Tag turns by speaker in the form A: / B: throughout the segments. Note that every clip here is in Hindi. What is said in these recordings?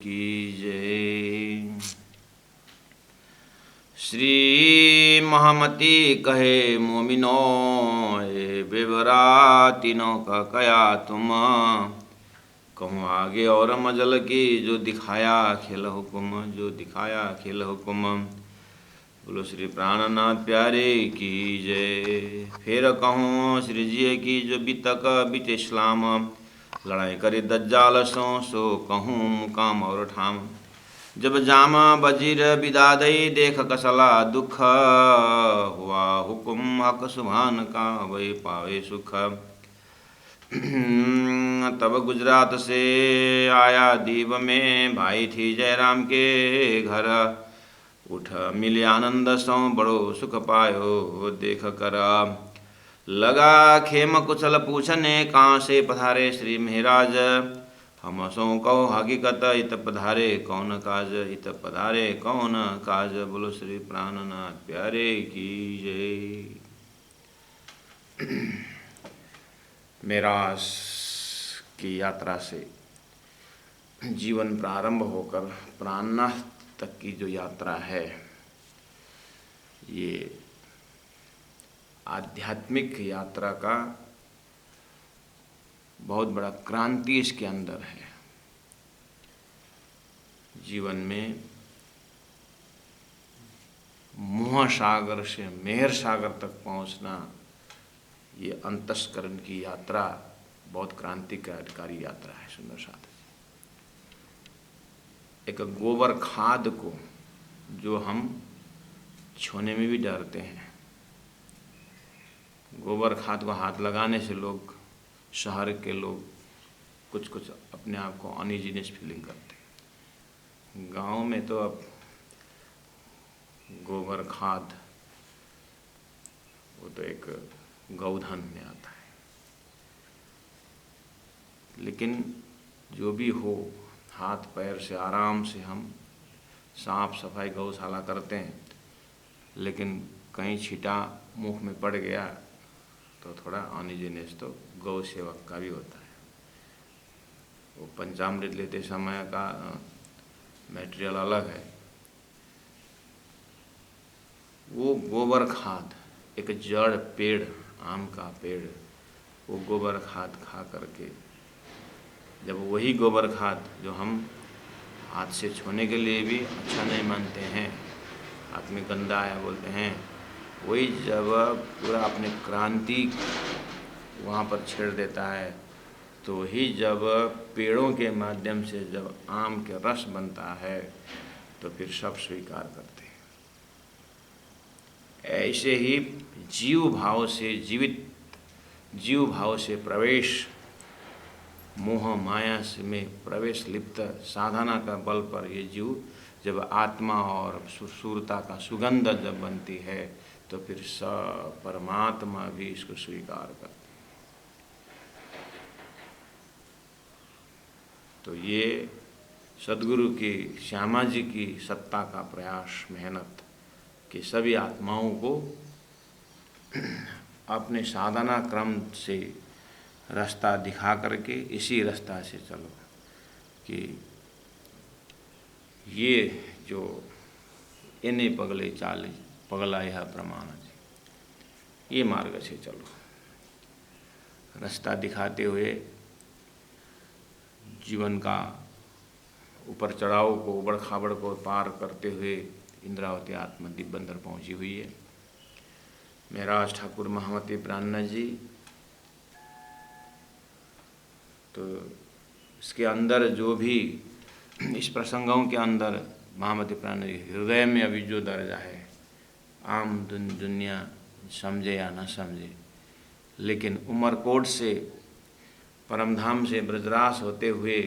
A: की जय। श्री महामती कहे मोमिनो ए बेबरा तीनों का कया तुम, कहूँ आगे और मजल की जो दिखाया खेल हुक्म, जो दिखाया खेल हुक्म। बोलो श्री प्राणनाथ प्यारे की जय। फिर कहूँ श्री जी की जो बितक बित इस्लाम, लड़ाई करे दज्जाल सो कहूँ मुकाम और ठाम। जब जामा बजीर बिदादई देख कसला दुख, हुआ हुकुम हक सुभान का वही पावे सुख। तब गुजरात से आया दीव में, भाई थी जयराम के घर। उठ मिले आनंद सो बड़ो सुख पायो देख कर। लगा खेम कुशल पूछने कहाँ से पधारे श्री महाराज। हम सो कहो हकीकत इत पधारे कौन काज, इत पधारे कौन काज। बोलो श्री प्राणनाथ प्यारे की जय। मेराज की यात्रा से जीवन प्रारंभ होकर प्राणनाथ तक की जो यात्रा है, ये आध्यात्मिक यात्रा का बहुत बड़ा क्रांति इसके अंदर है। जीवन में मोह सागर से मेहर सागर तक पहुंचना, ये अंतस्करण की यात्रा बहुत क्रांतिकारी यात्रा है। सुंदर साथ एक गोबर खाद को जो हम छूने में भी डरते हैं, गोबर खाद को हाथ लगाने से लोग, शहर के लोग कुछ अपने आप को अनइजीनेस फीलिंग करते हैं। गांव में तो अब गोबर खाद वो तो एक गौधन में आता है। लेकिन जो भी हो, हाथ पैर से आराम से हम साफ सफाई गौशाला करते हैं, लेकिन कहीं छींटा मुंह में पड़ गया तो थोड़ा अनइजीनेस तो गौ सेवक का भी होता है। वो पंचामृत लेते समय का मटेरियल अलग है। वो गोबर खाद, एक जड़ पेड़, आम का पेड़, वो गोबर खाद खा करके, जब वही गोबर खाद जो हम हाथ से छूने के लिए भी अच्छा नहीं मानते हैं, हाथ में गंदा है बोलते हैं, वही जब पूरा अपने क्रांति वहाँ पर छेड़ देता है, तो ही जब पेड़ों के माध्यम से जब आम के रस बनता है तो फिर सब स्वीकार करते हैं। ऐसे ही जीव भाव से जीवित, जीव भाव से प्रवेश, मोह माया से में प्रवेश लिप्त साधना का बल पर ये जीव जब आत्मा और सुरता का सुगंध जब बनती है तो फिर सब परमात्मा भी इसको स्वीकार करते हैं। तो ये सद्गुरु की, श्यामा जी की सत्ता का प्रयास, मेहनत कि सभी आत्माओं को अपने साधना क्रम से रास्ता दिखा करके इसी रास्ता से चलो, कि ये जो इने पगले चाले पगला यह प्रमाण, ये मार्ग से चलो। रास्ता दिखाते हुए जीवन का ऊपर चढ़ाव को, उबड़ खाबड़ को पार करते हुए इंद्रावती आत्मा दिव्यंदर पहुंची हुई है। महाराज ठाकुर महामती प्राणनाथ जी, तो इसके अंदर जो भी इस प्रसंगों के अंदर महामती प्राणनाथ जी हृदय में अभी जो दर्जा है, आम दुनिया समझे या न समझे, लेकिन उमरकोट से, परमधाम से ब्रजरास होते हुए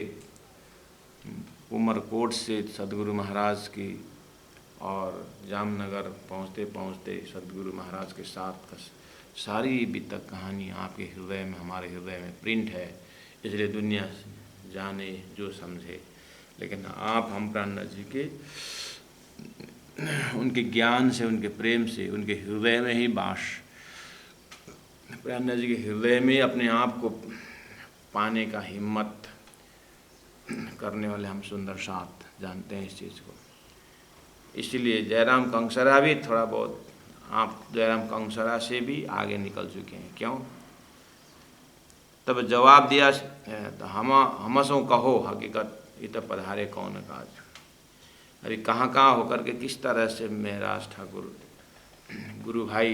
A: उमरकोट से सद्गुरु महाराज की और जामनगर पहुँचते पहुँचते सद्गुरु महाराज के साथ का सारी बीतक कहानी आपके हृदय में, हमारे हृदय में प्रिंट है। इसलिए दुनिया जाने जो समझे, लेकिन आप हम प्राणनाथ जी के उनके ज्ञान से, उनके प्रेम से, उनके हृदय में ही बास, प्राणनाथ जी के हृदय में अपने आप को पाने का हिम्मत करने वाले हम सुंदर साथ जानते हैं इस चीज़ को। इसीलिए जयराम कंसरा भी थोड़ा बहुत, आप जयराम कंसरा से भी आगे निकल चुके हैं। क्यों? तब जवाब दिया तो हमसों कहो हकीकत इत पधारे कौन काज। अरे कहाँ कहाँ होकर के किस तरह से महराज ठाकुर गुरु भाई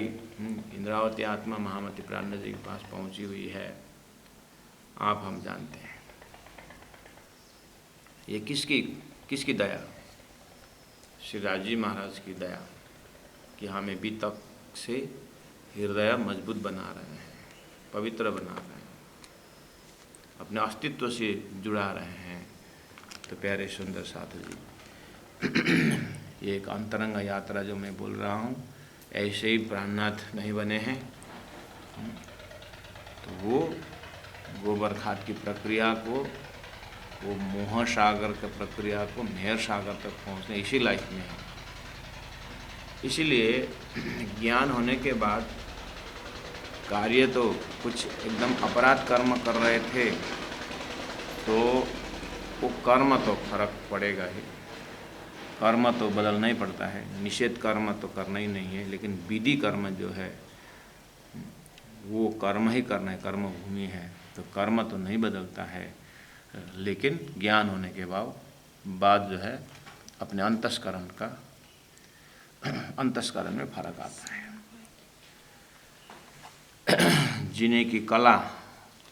A: इंद्रावती आत्मा महामती प्राणनाथ जी के पास पहुँची हुई है, आप हम जानते हैं। ये किसकी दया? श्री राजी महाराज की दया कि हमें अभी तक से हृदय मजबूत बना रहे हैं, पवित्र बना रहे हैं, अपने अस्तित्व से जुड़ा रहे हैं। तो प्यारे सुंदर साथ जी, ये एक अंतरंग यात्रा जो मैं बोल रहा हूँ, ऐसे ही प्राणनाथ नहीं बने हैं। तो वो गोबर खाद की प्रक्रिया को, वो मोह सागर की प्रक्रिया को मेहर सागर तक पहुँचने इसी लाइफ में है। इसीलिए ज्ञान होने के बाद कार्य तो कुछ एकदम अपराध कर्म कर रहे थे तो वो कर्म तो फर्क पड़ेगा ही, कर्म तो बदलना ही पड़ता है। निषेध कर्म तो करना ही नहीं है, लेकिन विधि कर्म जो है वो कर्म ही करना है, कर्म भूमि है, तो कर्म तो नहीं बदलता है। लेकिन ज्ञान होने के बाद जो है अपने अंतस्करण में फर्क आता है, जीने की कला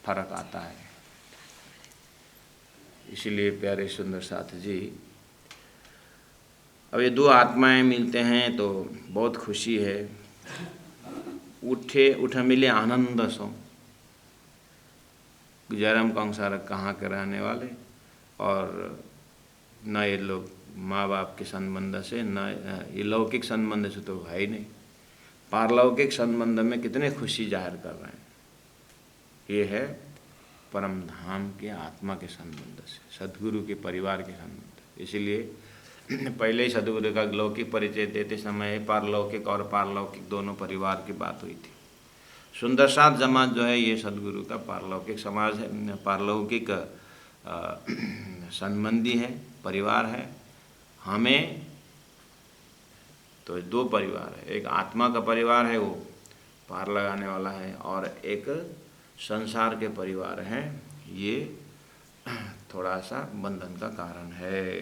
A: फर्क आता है। इसीलिए प्यारे सुंदर साथ जी, अब ये दो आत्माएं मिलते हैं तो बहुत खुशी है। उठ मिले आनंद सो। जयराम कंसार कहाँ के रहने वाले, और न ये लोग माँ बाप के संबंध से, न ये लौकिक संबंध से तो है ही नहीं, पारलौकिक संबंध में कितने खुशी जाहिर कर रहे हैं। ये है परम धाम के आत्मा के संबंध से, सदगुरु के परिवार के संबंध। इसीलिए पहले ही सदगुरु का लौकिक परिचय देते समय पारलौकिक और पारलौकिक दोनों परिवार की बात हुई थी। सुंदर साथ जमात जो है ये सदगुरु का पारलौकिक समाज है, पारलौकिक संबंधी है, परिवार है। हमें तो दो परिवार है, एक आत्मा का परिवार है वो पार लगाने वाला है, और एक संसार के परिवार हैं, ये थोड़ा सा बंधन का कारण है।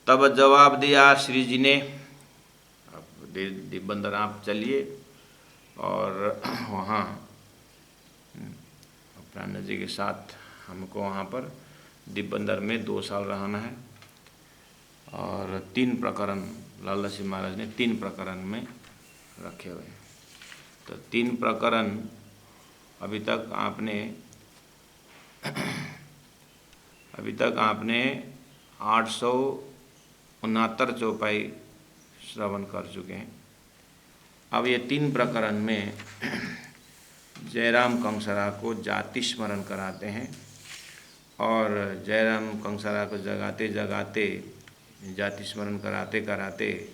A: तब जवाब दिया श्री जी ने, अब दिब्बंदर आप चलिए और वहाँ प्राणनाथ जी के साथ हमको वहाँ पर दिब्बंदर में 2 साल रहना है। और 3 प्रकरण लाला सिंह महाराज ने 3 प्रकरण में रखे हुए हैं। तो 3 प्रकरण अभी तक आपने 869 चौपाई श्रवण कर चुके हैं। अब ये 3 प्रकरण में जयराम कंसरा को जाति स्मरण कराते हैं, और जयराम कंसरा को जगाते जगाते जाति स्मरण कराते कराते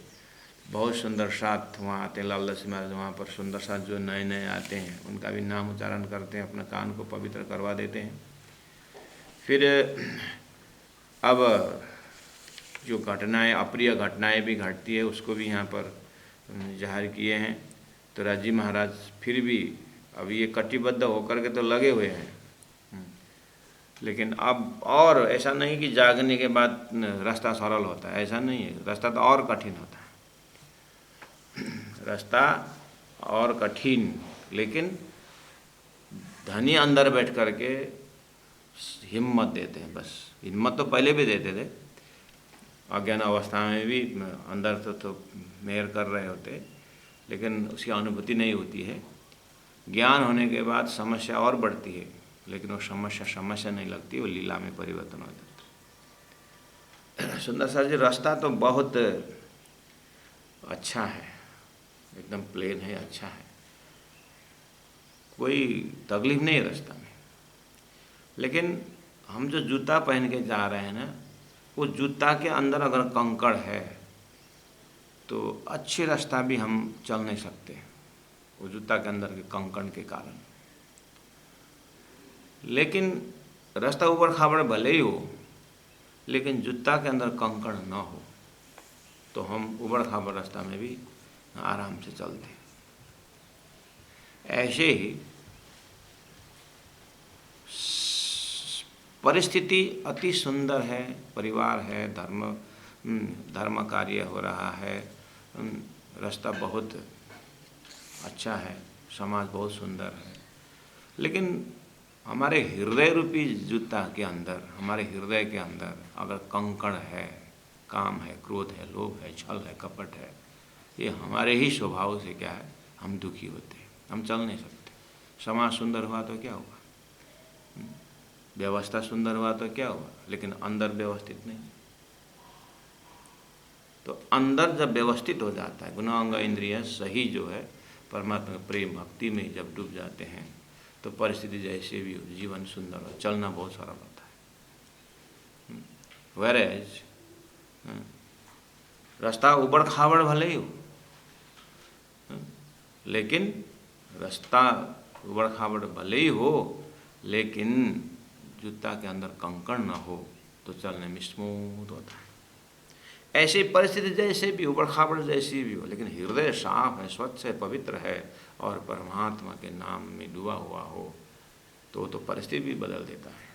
A: बहुत सुंदर साथ वहाँ आते हैं। लाला सिंह महाराज वहाँ पर सुंदर साथ जो नए नए आते हैं उनका भी नाम उच्चारण करते हैं, अपने कान को पवित्र करवा देते हैं। फिर अब जो घटनाएं, अप्रिय घटनाएं भी घटती है उसको भी यहाँ पर जाहिर किए हैं। तो राजी महाराज फिर भी अब ये कटिबद्ध होकर के तो लगे हुए हैं, लेकिन अब और ऐसा नहीं कि जागने के बाद रास्ता सरल होता है, ऐसा नहीं है। रास्ता तो और कठिन होता है, रास्ता और कठिन। लेकिन धनी अंदर बैठ कर के हिम्मत देते हैं। बस हिम्मत तो पहले भी देते थे, अज्ञान अवस्था में भी अंदर तो मेहर कर रहे होते, लेकिन उसकी अनुभूति नहीं होती है। ज्ञान होने के बाद समस्या और बढ़ती है, लेकिन वो समस्या नहीं लगती, वो लीला में परिवर्तन हो जाता है। सुंदर सर जी, रास्ता तो बहुत अच्छा है, एकदम प्लेन है, अच्छा है, कोई तकलीफ नहीं है रास्ता में। लेकिन हम जो जूता पहन के जा रहे हैं ना, वो जूता के अंदर अगर कंकड़ है तो अच्छे रास्ता भी हम चल नहीं सकते, वो जूता के अंदर के कंकड़ के कारण। लेकिन रास्ता ऊबड़ खाबड़ भले ही हो, लेकिन जूता के अंदर कंकड़ न हो, तो हम ऊबड़ खाबड़ रास्ता में भी आराम से चलते। ऐसे ही परिस्थिति अति सुंदर है, परिवार है, धर्म कार्य हो रहा है, रास्ता बहुत अच्छा है, समाज बहुत सुंदर है, लेकिन हमारे हृदय रूपी जूता के अंदर, हमारे हृदय के अंदर अगर कंकड़ है, काम है, क्रोध है, लोभ है, छल है, कपट है, ये हमारे ही स्वभाव से क्या है, हम दुखी होते हैं, हम चल नहीं सकते। समाज सुंदर हुआ तो क्या हुआ, व्यवस्था सुंदर हुआ तो क्या हुआ, लेकिन अंदर व्यवस्थित नहीं। तो अंदर जब व्यवस्थित हो जाता है, गुण अंग इंद्रिय सही जो है परमात्मा प्रेम भक्ति में जब डूब जाते हैं, तो परिस्थिति जैसे भी हो, जीवन सुंदर हो, चलना बहुत सरल होता है। वेरेज रास्ता ऊबड़ खाबड़ भले ही हो, लेकिन रास्ता ऊबड़ खाबड़ भले ही हो, लेकिन जूता के अंदर कंकड़ न हो तो चलने में स्मूथ होता है। ऐसी परिस्थिति जैसे भी ऊबड़ खाबड़ जैसी भी हो, लेकिन हृदय साफ है, स्वच्छ है, पवित्र है और परमात्मा के नाम में डूबा हुआ हो, तो परिस्थिति भी बदल देता है।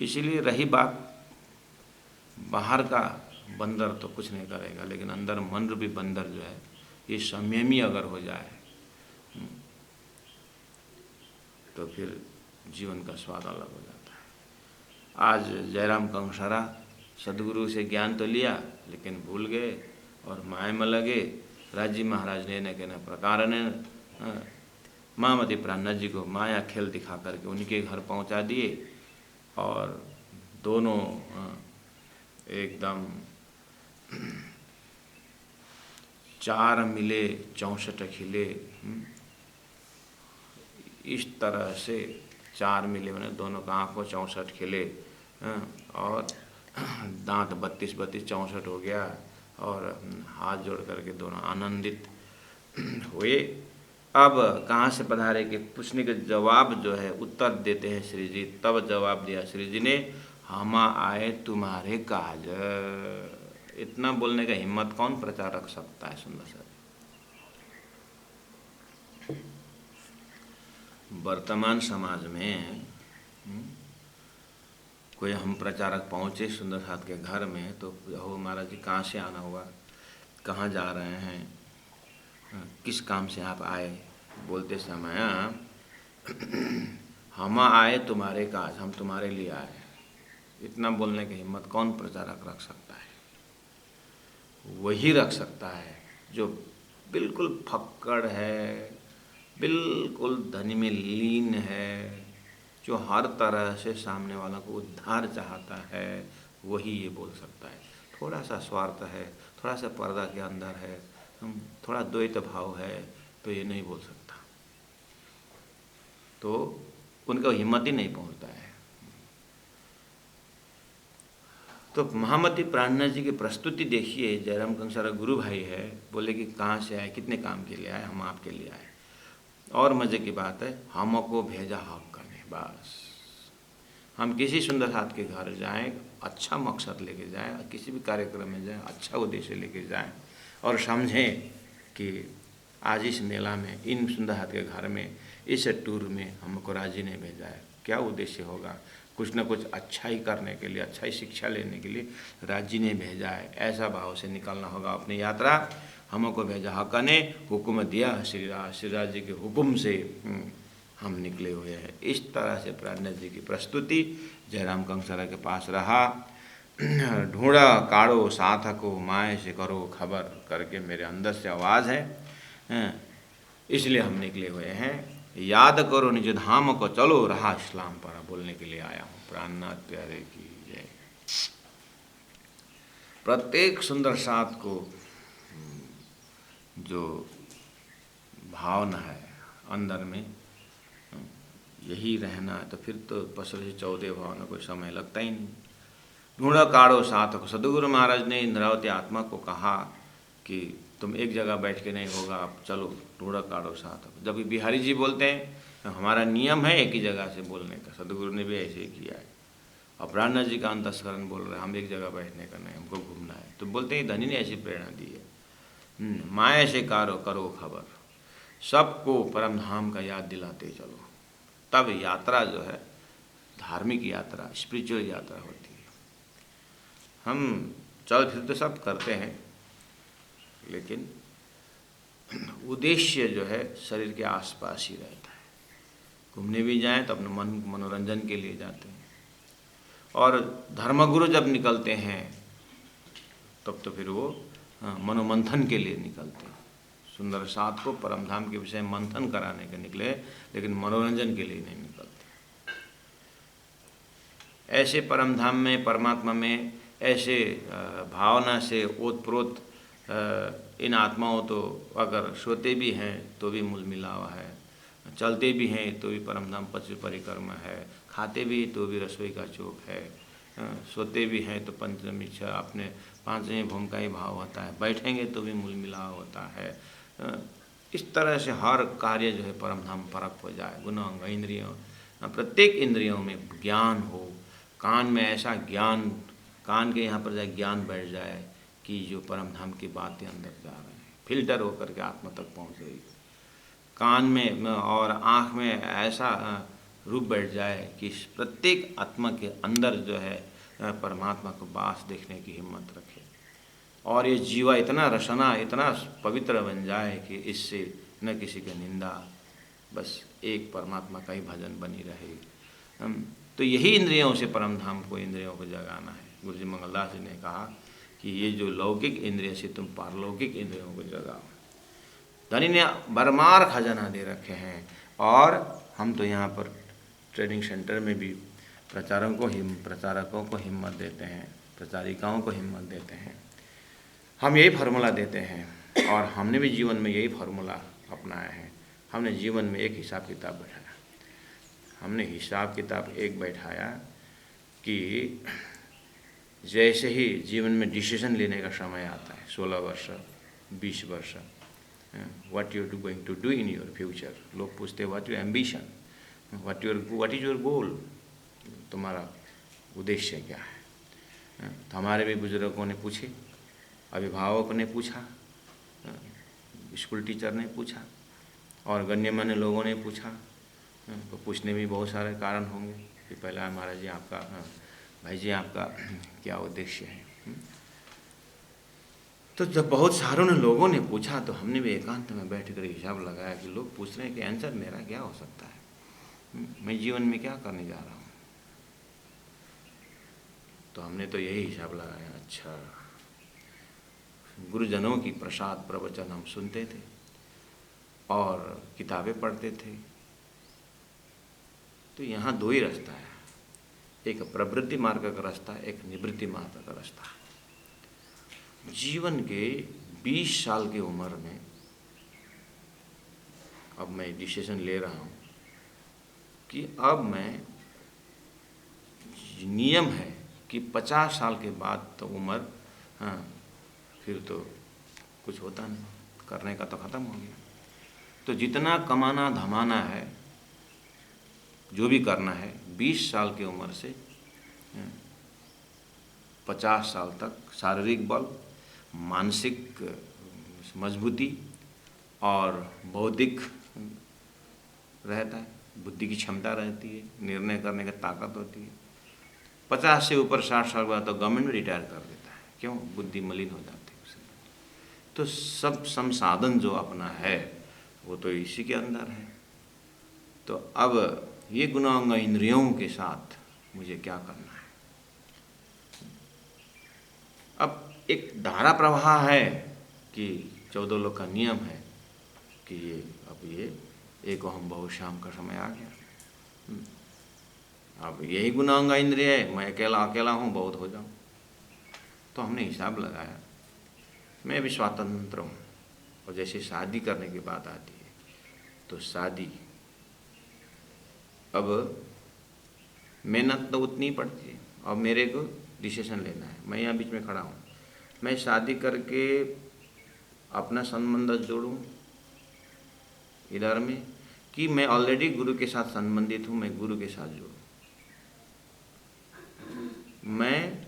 A: इसीलिए रही बात बाहर का बंदर तो कुछ नहीं करेगा, लेकिन अंदर मन रूपी बंदर जो है, ये संयमी अगर हो जाए तो फिर जीवन का स्वाद अलग हो जाता है। आज जयराम कंसरा सदगुरु से ज्ञान तो लिया, लेकिन भूल गए और माया में लगे। राजी महाराज ने न कहना प्रकार ने महामती प्राणनाथ जी को माया खेल दिखा करके उनके घर पहुंचा दिए, और दोनों एकदम 4 मिले 64 खिले, इस तरह से 4 मिले, मैंने दोनों का आँखों 64 खिले, और दांत 32 64 हो गया, और हाथ जोड़ करके दोनों आनंदित हुए। अब कहाँ से पधारे के पूछने के जवाब जो है उत्तर देते हैं श्री जी। तब जवाब दिया श्री जी ने, हम आए तुम्हारे काज। इतना बोलने का हिम्मत कौन प्रचार रख सकता है सुंदर सर। वर्तमान समाज में कोई हम प्रचारक पहुँचे सुंदर साथ के घर में, तो हो महाराज जी कहाँ से आना हुआ, कहाँ जा रहे हैं, किस काम से आप आए, बोलते समय हम आए तुम्हारे काज, हम तुम्हारे लिए आए। इतना बोलने की हिम्मत कौन प्रचारक रख सकता है। वही रख सकता है जो बिल्कुल फक्कड़ है, बिल्कुल धनी में लीन है, जो हर तरह से सामने वाला को उद्धार चाहता है, वही ये बोल सकता है। थोड़ा सा स्वार्थ है, थोड़ा सा पर्दा के अंदर है, थोड़ा द्वैत भाव है, तो ये नहीं बोल सकता, तो उनका हिम्मत ही नहीं पहुंचता है। तो महामती प्राणनाथ जी की प्रस्तुति देखिए। जयराम कंसरा गुरु भाई है, बोले कि कहाँ से आए, कितने काम के लिए आए, हम आपके लिए आए। और मज़े की बात है, हमको भेजा हक करने, बस हम किसी सुंदर साथ के घर जाएं, अच्छा मकसद लेके जाएं, किसी भी कार्यक्रम में जाएं, अच्छा उद्देश्य लेके जाएं, और समझें कि आज इस मेला में, इन सुंदर हाथ के घर में, इस टूर में हमको राजी ने भेजा है। क्या उद्देश्य होगा, कुछ न कुछ अच्छा ही करने के लिए, अच्छा ही शिक्षा लेने के लिए राजी ने भेजा है, ऐसा भाव से निकलना होगा अपनी यात्रा। हमको भेजा हक ने, हुक्म दिया श्रीराज जी के हुक्म से हम निकले हुए हैं। इस तरह से प्राणनाथ जी की प्रस्तुति जयराम कंसरा के पास रहा। ढूंढा काढ़ो साथ को, माए से करो खबर, करके मेरे अंदर से आवाज़ है, इसलिए हम निकले हुए हैं। याद करो निज धाम को, चलो रहा इस्लाम पर, बोलने के लिए आया हूँ। प्राणनाथ प्यारे की जय। प्रत्येक सुंदर साथ को जो भावना है अंदर में, यही रहना है, तो फिर तो 14 भावना कोई समय लगता ही नहीं। ढूंढा काढ़ो साथ को, सदगुरु महाराज ने इंद्रावती आत्मा को कहा कि तुम एक जगह बैठ के नहीं होगा, आप चलो ढूंढा काढ़ो साथ को। जब बिहारी जी बोलते हैं हमारा नियम है एक ही जगह से बोलने का, सदगुरु ने भी ऐसे ही किया है। अपराह्न जी का अंतस्करण बोल रहे हैं, हम एक जगह बैठने का नहीं, हमको घूमना है। तो बोलते हैं धनी ने ऐसी प्रेरणा दी है, माया से करो खबर, सबको परम धाम का याद दिलाते चलो। तब यात्रा जो है धार्मिक यात्रा, स्पिरिचुअल यात्रा होती है। हम चल फिर तो सब करते हैं, लेकिन उद्देश्य जो है शरीर के आसपास ही रहता है। घूमने भी जाएं तो अपने मन मनोरंजन के लिए जाते हैं, और धर्मगुरु जब निकलते हैं तब तो फिर वो मनोमंथन के लिए निकलते हैं। सुंदर साथ को परम धाम के विषय मंथन कराने के निकले, लेकिन मनोरंजन के लिए नहीं निकलते। ऐसे परम धाम में, परमात्मा में ऐसे भावना से ओतप्रोत इन आत्माओं तो अगर सोते भी हैं तो भी मूल मिलावा है, चलते भी हैं तो भी परम धाम पथ परिक्रमा है, खाते भी तो भी रसोई का चौक है, सोते भी हैं तो पंचमी इच्छा अपने पांचवी भूमिका ही भाव होता है, बैठेंगे तो भी मूल मिलाव होता है। इस तरह से हर कार्य जो है परम धाम परक हो जाए। गुण अंग इंद्रियों, प्रत्येक इंद्रियों में ज्ञान हो, कान में ऐसा ज्ञान, कान के यहाँ पर जाए ज्ञान बैठ जाए कि जो परम धाम की बातें अंदर जा रहे हैं फिल्टर होकर के आत्मा तक पहुँच रही। कान में और आँख में ऐसा रूप बैठ जाए कि प्रत्येक आत्मा के अंदर जो है परमात्मा को वास देखने की हिम्मत रखे, और ये जीवा इतना रसना, इतना पवित्र बन जाए कि इससे न किसी की निंदा, बस एक परमात्मा का ही भजन बनी रहे। तो यही इंद्रियों से परम धाम को, इंद्रियों को जगाना है। गुरु जी मंगलदास जी ने कहा कि ये जो लौकिक इंद्रिय से तुम पारलौकिक इंद्रियों को जगाओ। धनी ने भरमार खजाना दे रखे हैं, और हम तो यहाँ पर ट्रेनिंग सेंटर में भी प्रचारकों को हिम्मत देते हैं, प्रचारिकाओं को हिम्मत देते हैं। हम यही फार्मूला देते हैं, और हमने भी जीवन में यही फार्मूला अपनाया है। हमने जीवन में एक हिसाब किताब बैठाया, हमने हिसाब किताब एक बैठाया कि जैसे ही जीवन में डिसीजन लेने का समय आता है, 16 वर्ष 20 वर्ष, what you are going to do in your future, लोग पूछते हैं what your ambition, what is your goal, तुम्हारा उद्देश्य क्या है। तो हमारे भी बुजुर्गों ने पूछे, अभिभावकों ने पूछा, स्कूल टीचर ने पूछा, और गण्यमान्य लोगों ने पूछा। तो पूछने में बहुत सारे कारण होंगे कि पहला महाराज जी आपका, भाई जी आपका क्या उद्देश्य है। तो जब बहुत सारों ने लोगों ने पूछा तो हमने भी एकांत में बैठ कर हिसाब लगाया कि लोग पूछ रहे हैं कि आंसर मेरा क्या हो सकता है, मैं जीवन में क्या करने जा रहा हूँ। तो हमने तो यही हिसाब लगाया, अच्छा गुरुजनों की प्रसाद प्रवचन हम सुनते थे और किताबें पढ़ते थे। तो यहाँ दो ही रास्ता है, एक प्रवृत्ति मार्ग का रास्ता, एक निवृत्ति मार्ग का रास्ता। जीवन के 20 साल की उम्र में अब मैं डिसीजन ले रहा हूँ कि अब मैं, नियम है कि 50 साल के बाद तो उम्र, फिर तो कुछ होता नहीं, करने का तो ख़त्म हो गया। तो जितना कमाना धमाना है, जो भी करना है, 20 साल की उम्र से 50 साल तक शारीरिक बल, मानसिक मजबूती और बौद्धिक रहता है, बुद्धि की क्षमता रहती है, निर्णय करने की ताकत होती है। 50 से ऊपर 60 साल बाद तो गवर्नमेंट रिटायर कर देता है, क्यों, बुद्धि मलिन हो जाती है उसे। तो सब संसाधन जो अपना है वो तो इसी के अंदर है। तो अब ये गुणांग इंद्रियों के साथ मुझे क्या करना है। अब एक धारा प्रवाह है कि 14 लोग का नियम है कि ये अब ये एक हम बहुत शाम का समय आ गया, अब यही गुणांग इंद्रिय है, मैं अकेला हूँ, बहुत हो जाऊँ। तो हमने हिसाब लगाया, मैं भी स्वतंत्र हूँ, और जैसे शादी करने की बात आती है तो शादी अब मेहनत तो उतनी ही पड़ती है। अब मेरे को डिसीजन लेना है, मैं यहाँ बीच में खड़ा हूँ, मैं शादी करके अपना संबंध जोड़ूँ इधर में, कि मैं ऑलरेडी गुरु के साथ संबंधित हूँ, मैं गुरु के साथ जुड़ूँ। मैं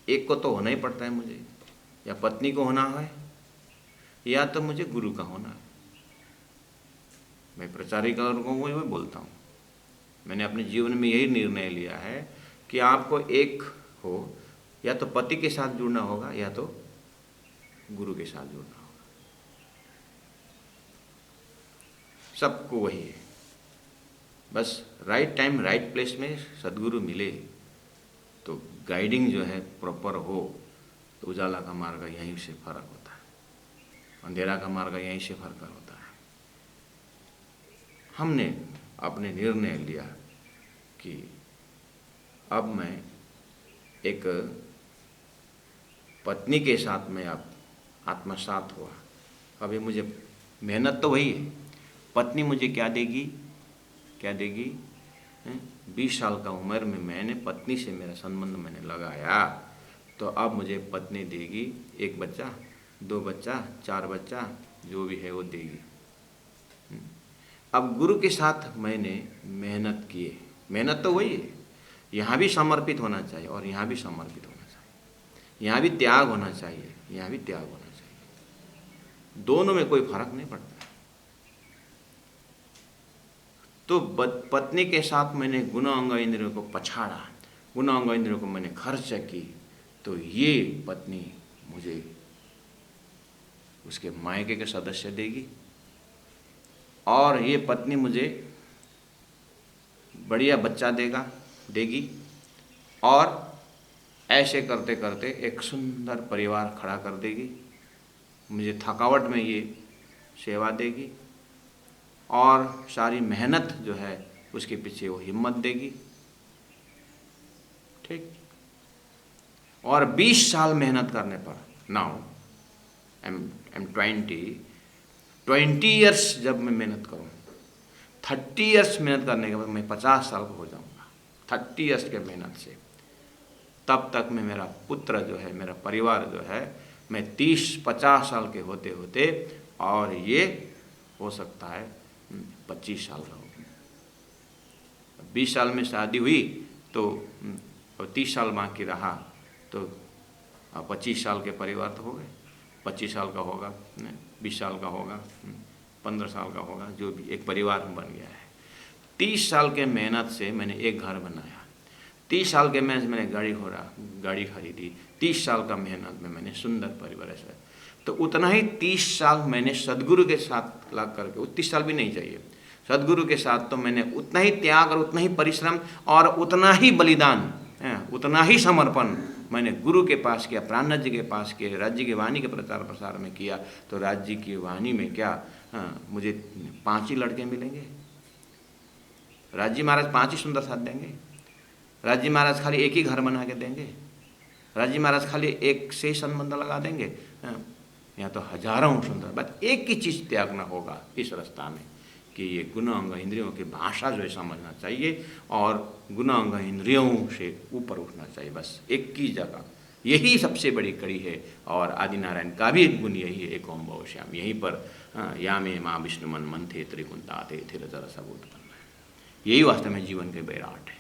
A: एक को तो होना ही पड़ता है मुझे, या पत्नी को होना है या तो मुझे गुरु का होना है। मैं प्रचारिकाओं को वही बोलता हूँ, मैंने अपने जीवन में यही निर्णय लिया है कि आपको एक हो, या तो पति के साथ जुड़ना होगा या तो गुरु के साथ जुड़ना होगा। सबको वही है, बस राइट टाइम राइट प्लेस में सदगुरु मिले तो गाइडिंग जो है प्रॉपर हो, तो उजाला का मार्ग यहीं से फर्क होता है, अंधेरा का मार्ग यहीं से फर्क होता है। हमने अपने निर्णय लिया कि अब मैं एक पत्नी के साथ में अब आत्मसात हुआ। अभी मुझे मेहनत तो वही है, पत्नी मुझे क्या देगी, क्या देगी? 20 साल का उम्र में मैंने पत्नी से मेरा संबंध मैंने लगाया, तो अब मुझे पत्नी देगी 1 बच्चा, 2 बच्चा, 4 बच्चा, जो भी है वो देगी। अब गुरु के साथ मैंने मेहनत की है, मेहनत तो वही है, यहाँ भी समर्पित होना चाहिए और यहाँ भी समर्पित होना चाहिए, यहाँ भी त्याग होना चाहिए, यहाँ भी त्याग होना चाहिए, दोनों में कोई फर्क नहीं पड़ता। तो पत्नी के साथ मैंने गुण अंग इंद्रियों को पछाड़ा, गुण अंग इंद्रियों को मैंने खर्च की, तो ये पत्नी मुझे उसके मायके के सदस्य देगी और ये पत्नी मुझे बढ़िया बच्चा देगी और ऐसे करते करते एक सुंदर परिवार खड़ा कर देगी। मुझे थकावट में ये सेवा देगी और सारी मेहनत जो है उसके पीछे वो हिम्मत देगी, ठीक। और 20 साल मेहनत करने पर, नाउ आई एम 20 ईयर्स जब मैं मेहनत करूँ, 30 ईयर्स मेहनत करने के बाद मैं 50 साल का हो जाऊँगा, 30 ईयर्स के मेहनत से। तब तक में मेरा पुत्र जो है, मेरा परिवार जो है, मैं 30-50 साल के होते होते, और ये हो सकता है 25 साल का हो गया। 20 साल में शादी हुई तो 30 साल बाकी रहा, तो 25 साल के परिवार तो हो गए, 25 साल का होगा, 20 साल का होगा, 15 साल का होगा, जो भी एक परिवार बन गया है। 30 साल के मेहनत से मैंने एक घर बनाया, 30 साल के मेहनत से मैंने गाड़ी खरीदी, 30 साल का मेहनत में मैंने सुंदर परिवार ऐसा। तो उतना ही 30 साल मैंने सदगुरु के साथ लग करके, 30 साल भी नहीं चाहिए, सदगुरु के साथ तो मैंने उतना ही त्याग और उतना ही परिश्रम और उतना ही बलिदान, उतना ही समर्पण मैंने गुरु के पास किया, प्राणनाथ जी के पास किया, राज्य की वाणी के प्रचार प्रसार में किया। तो राज्य की वाणी में क्या मुझे 5 ही लड़के मिलेंगे? राज्य महाराज 5 ही सुंदर साथ देंगे? राज्य महाराज खाली एक ही घर बना के देंगे? राज्य महाराज खाली एक से ही संबंध लगा देंगे? या तो हजारों सुंदर, बस एक ही चीज़ त्यागना होगा इस रास्ता में, कि ये गुण अंग इंद्रियों की भाषा जो है समझना चाहिए और गुण अंग इंद्रियों से ऊपर उठना चाहिए, बस एक ही जगह। यही सबसे बड़ी कड़ी है। और आदिनारायण का भी गुण यही है, एक ओम भव श्याम। यहीं पर या में माँ विष्णु मन मन थे त्रिकुंता थे थिर जरा सब उत्पन्न है। यही वास्तव में जीवन के विराट है,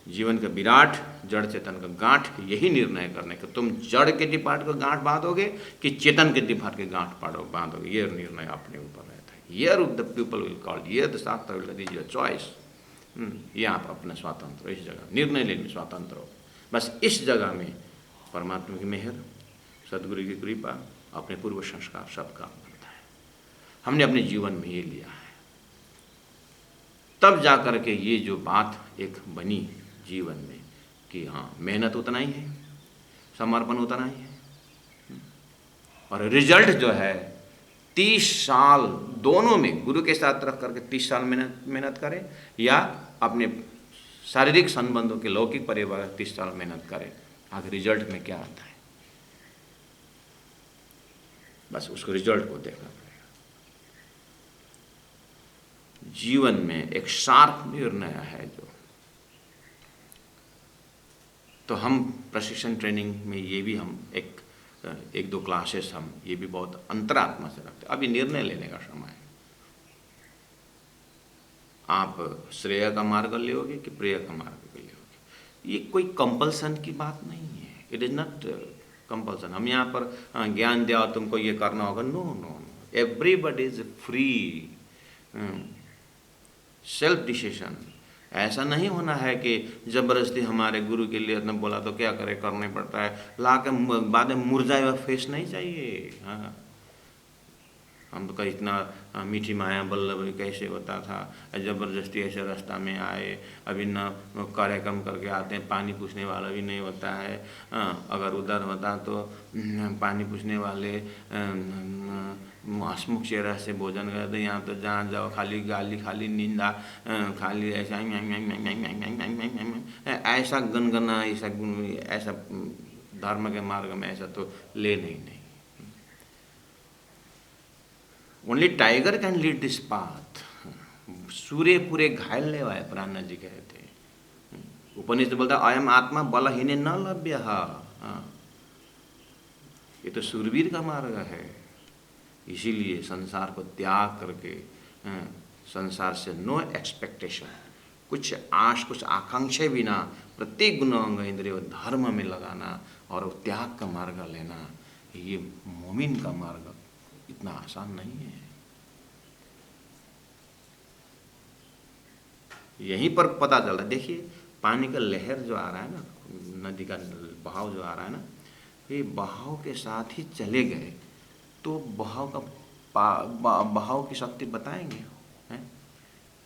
A: जीवन का विराट जड़ चेतन का गांठ। यही निर्णय करने का, तुम जड़ के डिपार्ट को गांठ बांधोगे कि चेतन के डिपार्ट के गांठ बांधोगे, ये निर्णय अपने ऊपर रहता है। Here the people will call, here the शास्त्र विल इज योर चॉइस। ये आप अपना स्वातंत्र, इस जगह निर्णय लेने में स्वतंत्र हो। बस इस जगह में परमात्मा की मेहर, सदगुरु की कृपा, अपने पूर्व संस्कार सब काम करता है। हमने अपने जीवन में ये लिया है, तब जा कर के ये जो बात एक बनी जीवन में कि हाँ मेहनत उतना ही है, समर्पण उतना ही है, और रिजल्ट जो है 30 साल दोनों में गुरु के साथ रख करके 30 साल मेहनत करें, या अपने शारीरिक संबंधों के लौकिक परिवार 30 साल मेहनत करें, आगे रिजल्ट में क्या आता है, बस उसको रिजल्ट को देखना पड़ेगा। जीवन में एक शार्प निर्णय है जो, तो हम प्रशिक्षण ट्रेनिंग में ये भी हम एक 2 क्लासेस हम ये भी बहुत अंतरात्मा से रखते हैं। अभी निर्णय लेने का समय है, आप श्रेय का मार्ग लोगे कि प्रेय का मार्ग लोगे। ये कोई कंपल्सन की बात नहीं है, इट इज़ नॉट कंपल्सन। हम यहाँ पर ज्ञान दिया तुमको ये करना होगा, no no no, everybody is free, self decision. ऐसा नहीं होना है कि ज़बरदस्ती हमारे गुरु के लिए इतना बोला तो क्या करे, करने पड़ता है, ला के बाद में मुरझाए हुआ फेस नहीं चाहिए। हाँ, हम तो कहीं इतना मीठी माया बल्लभ कैसे होता था, ज़बरदस्ती ऐसे रास्ता में आए। अभी न कार्यक्रम करके आते हैं, पानी पूछने वाला भी नहीं होता है। अगर उधर होता तो पानी पूछने वाले हंसमुख चेहरा से भोजन करते, यहाँ तो जहाँ जाओ खाली गाली, खाली निंदा, खाली ऐसा ऐसा गनगना, ऐसा धर्म के मार्ग में ऐसा तो ले नहीं। Only tiger can lead this path. सूर्य पूरे घायल ले आए, प्राणनाथ जी कहते हैं। उपनिषद बोलता है अयम आत्मा बलहीने न लभ्य। ये तो सूरवीर का मार्ग है। इसीलिए संसार को त्याग करके, संसार से नो एक्सपेक्टेशन, कुछ आश कुछ आकांक्षा बिना प्रत्येक गुण अंग इंद्रिय धर्म में लगाना और त्याग का मार्ग लेना, ये मोमिन का मार्ग इतना आसान नहीं है। यहीं पर पता चल रहा है। देखिए पानी का लहर जो आ रहा है ना, नदी का बहाव जो आ रहा है ना, ये बहाव के साथ ही चले गए तो बहाव का बहाव की शक्ति बताएंगे हैं,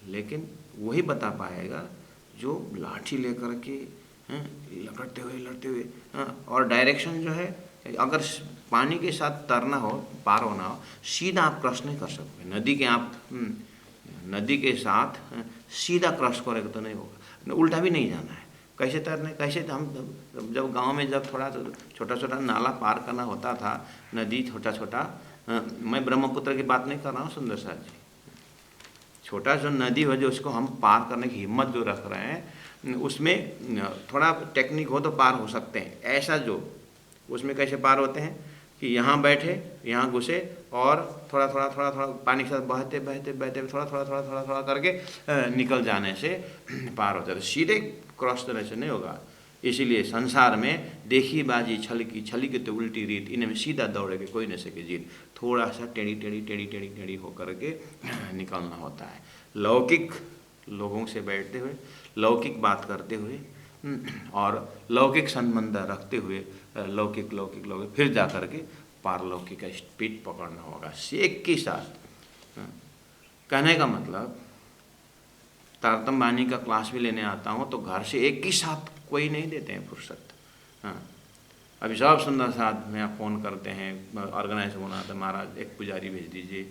A: लेकिन वही बता पाएगा जो लाठी लेकर के लड़ते हुए और डायरेक्शन जो है, अगर पानी के साथ तरना हो, पार होना हो, सीधा आप क्रॉस नहीं कर सकते। नदी के आप नदी के साथ सीधा क्रॉस करेगा तो नहीं होगा, उल्टा भी नहीं जाना है। कैसे तैरने, कैसे हम जब गांव में जब थोड़ा छोटा छोटा नाला पार करना होता था, नदी छोटा छोटा, मैं ब्रह्मपुत्र की बात नहीं कर रहा हूँ सुंदर साथ जी, छोटा जो नदी हो जो उसको हम पार करने की हिम्मत जो रख रहे हैं, उसमें थोड़ा टेक्निक हो तो पार हो सकते हैं। ऐसा जो उसमें कैसे पार होते हैं कि यहाँ बैठे, यहाँ घुसे और थोड़ा पानी के साथ बहते थोड़ा करके निकल जाने से पार होता है। सीधे क्रॉस तरह से नहीं होगा। इसीलिए संसार में देखी बाजी छली की तो उल्टी रीत, इनमें सीधा दौड़े के कोई न सके जीत। थोड़ा सा टेढ़ी होकर के निकलना होता है। लौकिक लोगों से बैठते हुए, लौकिक बात करते हुए और लौकिक संबंध रखते हुए लौकिक फिर जा कर के पारलौकिक का स्पीड पकड़ना होगा एक के साथ। कहने का मतलब तारतम बानी का क्लास भी लेने आता हूँ तो घर से एक ही साथ कोई नहीं देते हैं फुर्सत। अभी सब सुंदर साथ में आप फ़ोन करते हैं, ऑर्गेनाइज होना था, महाराज एक पुजारी भेज दीजिए,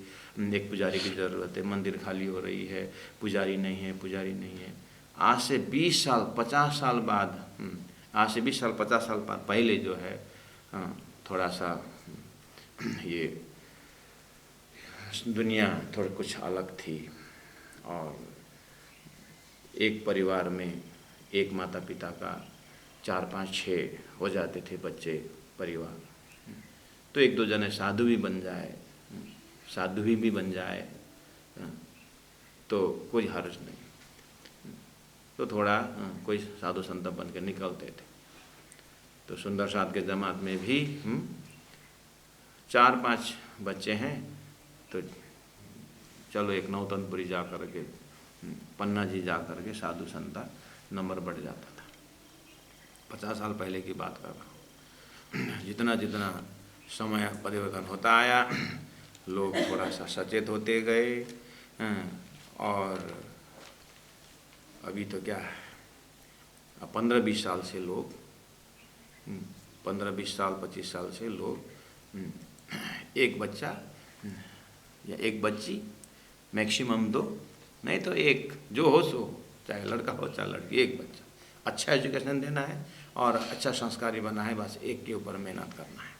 A: एक पुजारी की ज़रूरत है, मंदिर खाली हो रही है, पुजारी नहीं है। आज से 20 साल 50 साल बाद, आज से 20 साल 50 साल पहले जो है थोड़ा सा ये दुनिया थोड़ी कुछ अलग थी और एक परिवार में एक माता पिता का 4 5 6 हो जाते थे बच्चे परिवार, तो एक दो जने साधु भी बन जाए तो कोई हर्ज नहीं, तो थोड़ा कोई साधु संत बन के निकलते थे। तो सुंदर साथ के जमात में भी 4 5 बच्चे हैं तो चलो एक नौतनपुरी जा कर के, पन्ना जी जा कर के साधु संता नंबर बढ़ जाता था। 50 साल पहले की बात कर रहा हूँ। जितना समय परिवर्तन होता आया, लोग थोड़ा सा सचेत होते गए और अभी तो क्या है, 15-20 साल से लोग 15-20 साल 25 साल से लोग एक बच्चा या एक बच्ची, मैक्सिमम 2, नहीं तो एक, जो हो सो, चाहे लड़का हो चाहे लड़की, एक बच्चा, अच्छा एजुकेशन देना है और अच्छा संस्कारी बनना है, बस एक के ऊपर मेहनत करना है।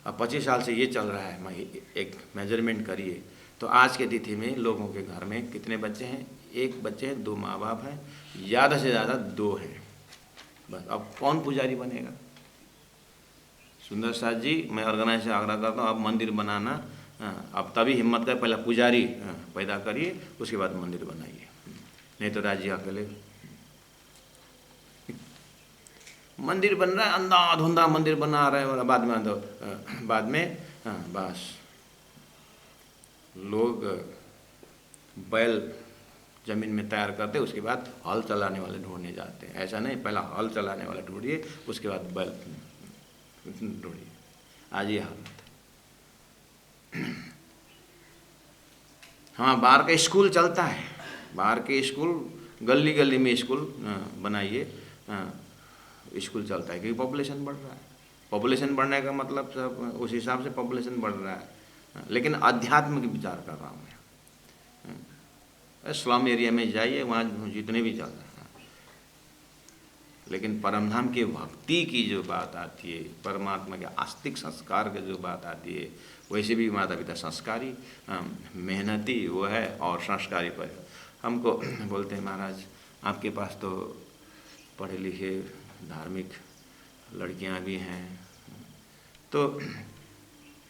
A: अब 25 साल से ये चल रहा है, मैं एक मेजरमेंट करिए तो आज के तिथि में लोगों के घर में कितने बच्चे हैं? एक बच्चे हैं, 2 माँ बाप हैं, ज़्यादा से ज़्यादा 2 हैं बस। अब कौन पुजारी बनेगा? सुंदर साथ जी, मैं ऑर्गेनाइज से आग्रह करता हूँ, अब मंदिर बनाना अब तभी हिम्मत कर, पहले पुजारी पैदा करिए, उसके बाद मंदिर बनाइए, नहीं तो राज्य अकेले। मंदिर बन रहा है, अंधाधुंधा मंदिर बना रहे हैं, और बाद में बस लोग बैल जमीन में तैयार करते, उसके बाद हल चलाने वाले ढूंढने जाते हैं। ऐसा नहीं, पहला हल चलाने वाले ढूंढिए, उसके बाद बैल ढूंढिए। आज ये हालत है। हाँ, बाहर का स्कूल चलता है, बाहर के स्कूल, गली गली में स्कूल बनाइए, स्कूल चलता है, क्योंकि पॉपुलेशन बढ़ रहा है। पॉपुलेशन बढ़ने का मतलब सब उस हिसाब से पॉपुलेशन बढ़ रहा है, लेकिन अध्यात्म की विचार कर रहा हूँ मैं। स्लम एरिया में जाइए, वहाँ जितने भी चल रहे हैं, लेकिन परमधाम की भक्ति की जो बात आती है, परमात्मा के आस्तिक संस्कार की जो बात आती है, वैसे भी माता पिता संस्कारी, मेहनती वो है, और संस्कारी पर हमको बोलते हैं, महाराज आपके पास तो पढ़े लिखे धार्मिक लड़कियां भी हैं, तो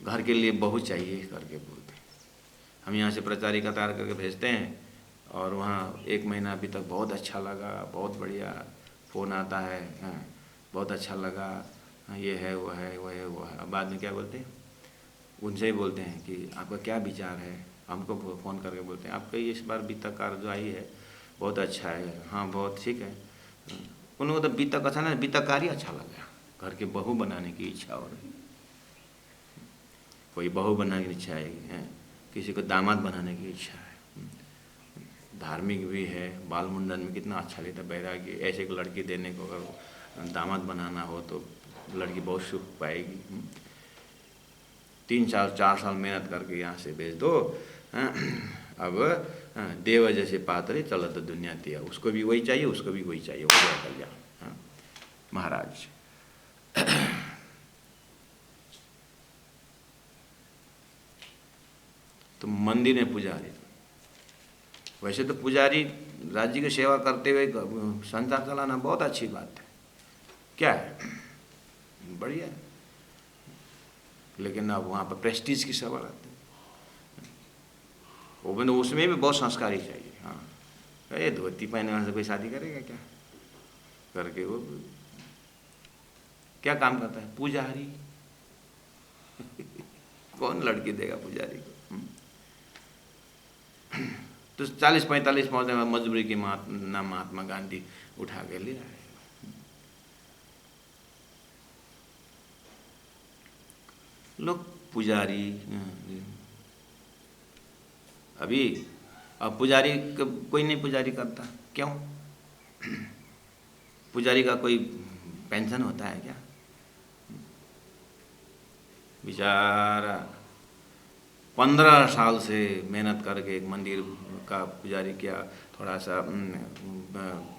A: घर के लिए बहू चाहिए करके बोलते हैं। हम यहाँ से प्रचारिका तैयार करके भेजते हैं, और वहाँ 1 महीना अभी तक बहुत अच्छा लगा, बहुत बढ़िया, फ़ोन आता है, बहुत अच्छा लगा, ये है वो है वो है वो है। अब बाद में क्या बोलते हैं, उनसे ही बोलते हैं कि आपका क्या विचार है, हमको फ़ोन करके बोलते हैं आपका इस बार बीतक कार जो आई है बहुत अच्छा है। हाँ, बहुत ठीक है। उनको तो बीतक अच्छा ना, बीतक कार ही अच्छा लगा, घर के बहू बनाने की इच्छा हो रही, कोई बहू बनाने की इच्छा है, किसी को दामाद बनाने की इच्छा है, धार्मिक भी है, बाल मुंडन में कितना अच्छा लगता है, बैरागी, ऐसे एक लड़की देने को अगर दामाद बनाना हो तो लड़की बहुत सुख पाएगी। 3-4 साल मेहनत करके यहाँ से भेज दो, अब देव जैसे पात्र चलो तो दुनिया दिया, उसको भी वही चाहिए, उसको भी वही चाहिए, हो गया कल्याण। महाराज तो मंदिर में पुजारी, वैसे तो पुजारी राज्य की सेवा करते हुए संसार चलाना बहुत अच्छी बात है, क्या है, बढ़िया है, लेकिन अब वहाँ पर प्रेस्टीज की सवाल आते हैं, वो उसमें भी बहुत संस्कारी चाहिए। हाँ, ये धोती पहने वाले से कोई शादी करेगा क्या करके, वो क्या काम करता है, पुजारी। कौन लड़की देगा पुजारी को। तो 40-45 में मजबूरी की नाम महात्मा गांधी उठा के ले आए। लोग पुजारी, अभी अब पुजारी कोई नहीं पुजारी करता, क्यों? पुजारी का कोई पेंशन होता है क्या? बेचारा 15 साल से मेहनत करके एक मंदिर का पुजारी किया, थोड़ा सा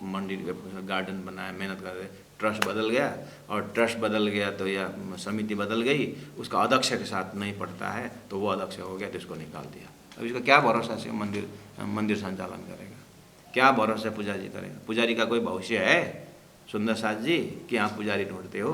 A: मंदिर गार्डन बनाया, मेहनत कर, ट्रस्ट बदल गया, और ट्रस्ट बदल गया तो या समिति बदल गई, उसका अध्यक्ष के साथ नहीं पड़ता है, तो वो अध्यक्ष हो गया तो इसको निकाल दिया। अब इसका क्या भरोसा से मंदिर संचालन करेगा, क्या भरोसा पुजारी करेगा? पुजारी का कोई भविष्य है सुंदर साथ जी कि आप पुजारी ढूंढते हो?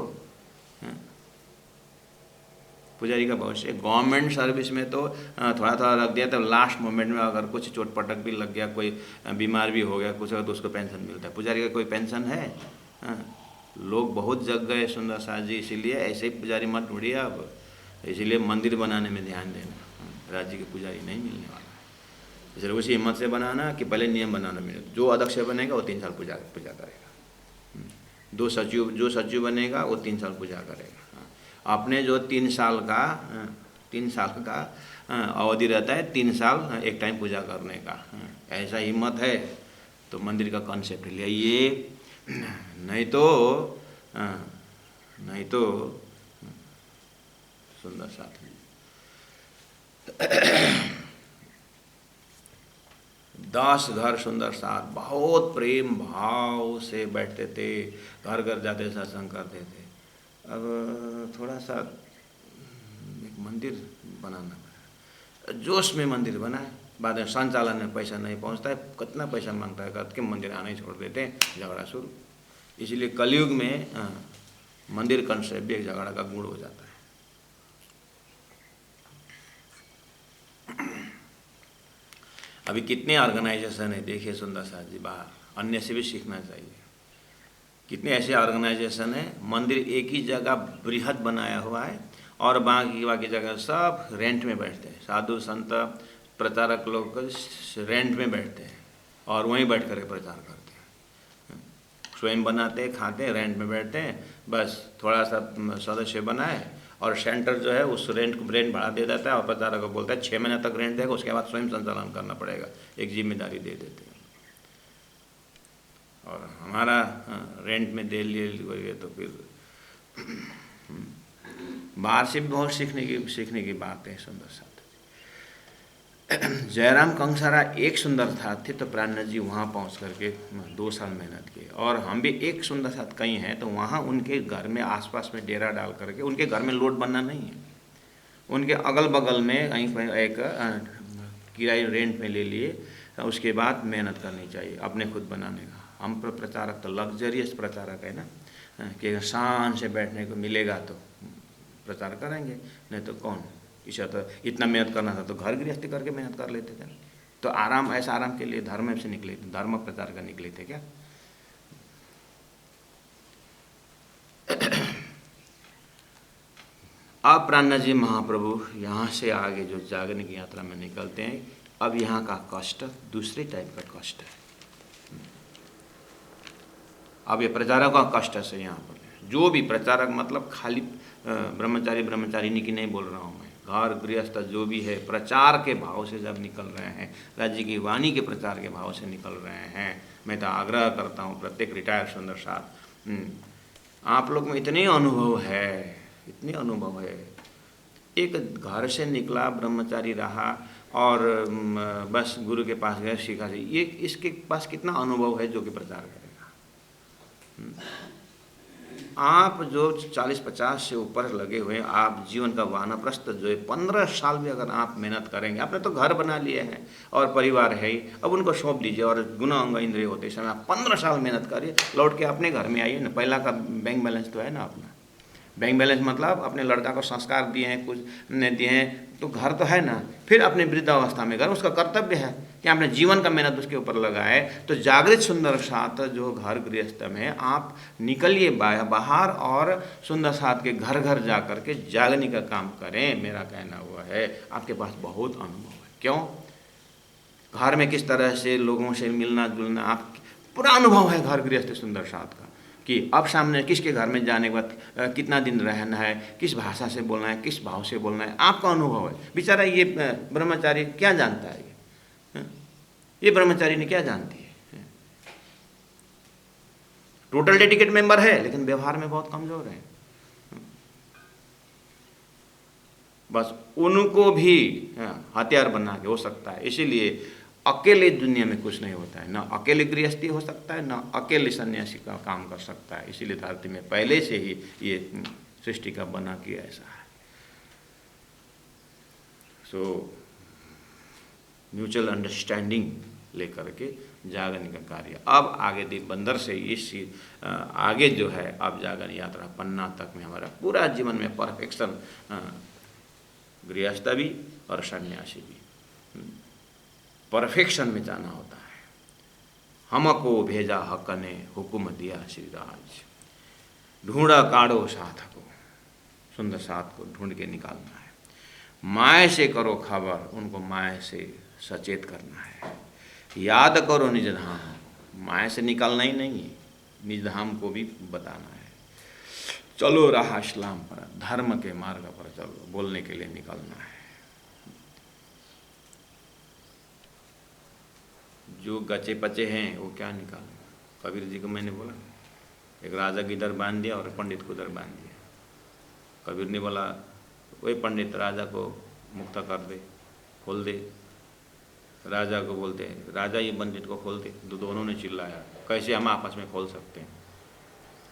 A: पुजारी का भविष्य गवर्नमेंट सर्विस में तो थोड़ा थोड़ा रख दिया, तो लास्ट मोमेंट में अगर कुछ चोट पटक भी लग गया, कोई बीमार भी हो गया कुछ, तो उसको पेंशन मिलता है। पुजारी का कोई पेंशन है? लोग बहुत जग गए सुंदर साथ जी, इसीलिए ऐसे ही पुजारी मत ढूंढिए अब, इसीलिए मंदिर बनाने में ध्यान देना, राज्य के पुजारी नहीं मिलने वाला है। इसलिए उसी हिम्मत से बनाना कि पहले नियम बनाना मिले, जो अध्यक्ष बनेगा वो 3 साल पूजा करेगा, जो सचिव बनेगा वो 3 साल पूजा करेगा। अपने जो 3 साल का अवधि रहता है, 3 साल एक टाइम पूजा करने का, ऐसा हिम्मत है तो मंदिर का कॉन्सेप्ट ले आइए, नहीं तो सुंदर साथ दास घर सुंदर साथ बहुत प्रेम भाव से बैठते थे, घर घर जाते सत्संग करते थे। अब थोड़ा सा एक मंदिर बनाना पड़ा, जोश में मंदिर बनाए, बाद में संचालन में पैसा नहीं पहुंचता है, कितना पैसा मांगता है करके मंदिर आना ही छोड़ देते हैं, झगड़ा शुरू। इसलिए कलयुग में मंदिर कंसेप्ट भी एक झगड़ा का गुण हो जाता है। अभी कितने ऑर्गेनाइजेशन है देखिए सुंदर साथ जी बाहर, अन्य से भी सीखना चाहिए। कितने ऐसे ऑर्गेनाइजेशन है, मंदिर एक ही जगह बृहद बनाया हुआ है और बाकी जगह सब रेंट में बैठते हैं, साधु संत प्रचारक लोग रेंट में बैठते हैं और वहीं बैठ कर प्रचार करते हैं। स्वयं बनाते हैं, खाते हैं, रेंट में बैठते हैं, बस थोड़ा सा सदस्य बनाए और सेंटर जो है उस रेंट बढ़ा दे देता है और प्रचारक को बोलता है 6 महीने तक रेंट देगा, उसके बाद स्वयं संचालन करना पड़ेगा, एक जिम्मेदारी दे देते हैं। और हमारा रेंट में दे लिए तो फिर बाहर से भी बहुत सीखने की बात है। सुंदर साथ जयराम कंसारा एक सुंदर साथ थे तो प्राणनाथ जी वहाँ पहुँच करके 2 साल मेहनत की, और हम भी एक सुंदर साथ कहीं हैं तो वहाँ उनके घर में आसपास में डेरा डाल करके, उनके घर में लोड बनना नहीं है, उनके अगल बगल में कहीं पर एक किराए रेंट में ले लिए, उसके बाद मेहनत करनी चाहिए अपने खुद बनाने का। हम प्रचारक तो लग्जरियस प्रचारक है ना, कि शान से बैठने को मिलेगा तो प्रचार करेंगे, नहीं तो कौन। इसे तो इतना मेहनत करना था तो घर गृहस्थी करके मेहनत कर लेते थे, तो आराम, ऐसा आराम के लिए धर्म से निकले थे, धर्म प्रचार का निकले थे क्या। अब प्राणनाथ जी महाप्रभु यहाँ से आगे जो जागरण की यात्रा में निकलते हैं, अब यहाँ का कष्ट दूसरे टाइप का कष्ट है। अब ये प्रचारक का कष्ट से यहाँ पर जो भी प्रचारक, मतलब खाली ब्रह्मचारिणी की नहीं बोल रहा हूँ मैं, घर गृहस्थ जो भी है प्रचार के भाव से जब निकल रहे हैं, राज्य की वाणी के प्रचार के भाव से निकल रहे हैं, मैं तो आग्रह करता हूँ प्रत्येक रिटायर्ड सुंदर साथ, आप लोग में इतने अनुभव है, इतने अनुभव है। एक घर से निकला, ब्रह्मचारी रहा और बस गुरु के पास गए, सीखा, ये इसके पास कितना अनुभव है जो कि प्रचार करेगा। आप जो 40-50 से ऊपर लगे हुए, आप जीवन का वानप्रस्थ जो है 15 साल भी अगर आप मेहनत करेंगे, आपने तो घर बना लिए हैं और परिवार है ही, अब उनको सौंप दीजिए और गुना अंग इंद्रिय होते समय आप 15 साल मेहनत करिए, लौट के अपने घर में आइए ना। पहला का बैंक बैलेंस तो है ना अपना, बैंक बैलेंस मतलब अपने लड़का को संस्कार दिए हैं, कुछ नहीं दिए हैं तो घर तो है ना, फिर अपने वृद्धावस्था में घर, उसका कर्तव्य है कि आपने जीवन का मेहनत उसके ऊपर लगाए। तो जागृत सुंदर साथ जो घर गृहस्थ में आप निकलिए बाहर और सुंदर साथ के घर घर जा कर के जागने का काम करें, मेरा कहना हुआ है। आपके पास बहुत अनुभव है, क्यों, घर में किस तरह से लोगों से मिलना जुलना, आप पूरा अनुभव है घर गृहस्थ सुंदर साथ का, कि अब सामने किसके घर में जाने के बाद कितना दिन रहना है, किस भाषा से बोलना है, किस भाव से बोलना है, आपका अनुभव है। बेचारा ये ब्रह्मचारी क्या जानता है, ये ब्रह्मचारी ने क्या जानती है, टोटल डेडिकेट मेंबर है लेकिन व्यवहार में बहुत कमजोर है। बस उनको भी हथियार बना के हो सकता है। इसीलिए अकेले दुनिया में कुछ नहीं होता है, ना अकेले गृहस्थी हो सकता है, ना अकेले सन्यासी का काम कर सकता है। इसीलिए धरती में पहले से ही ये सृष्टि का बना किया ऐसा है। सो म्यूचुअल अंडरस्टैंडिंग लेकर के जागरण का कार्य अब आगे देव बंदर से इस आगे जो है, अब जागरण यात्रा पन्ना तक में हमारा पूरा जीवन में परफेक्शन, गृहस्थ भी और सन्यासी भी परफेक्शन में जाना होता है। हमको भेजा हक ने हुक्म दिया श्री राज, ढूंढा काढ़ो साथ को, सुंदर साथ को ढूंढ के निकालना है। माय से करो खबर, उनको माय से सचेत करना है। याद करो निज धाम, माया से निकलना ही नहीं है, निज धाम को भी बताना है। चलो राह इस्लाम पर, धर्म के मार्ग पर चलो, बोलने के लिए निकलना है। जो गचे पचे हैं वो क्या निकालें। कबीर जी को मैंने बोला, एक राजा की इधर बांध दिया और पंडित को उधर बांध दिया। कबीर ने बोला वही पंडित राजा को मुक्त कर दे, खोल दे। राजा को बोलते हैं राजा ये पंडित को खोल दे, तो दोनों ने चिल्लाया कैसे हम आपस में खोल सकते हैं,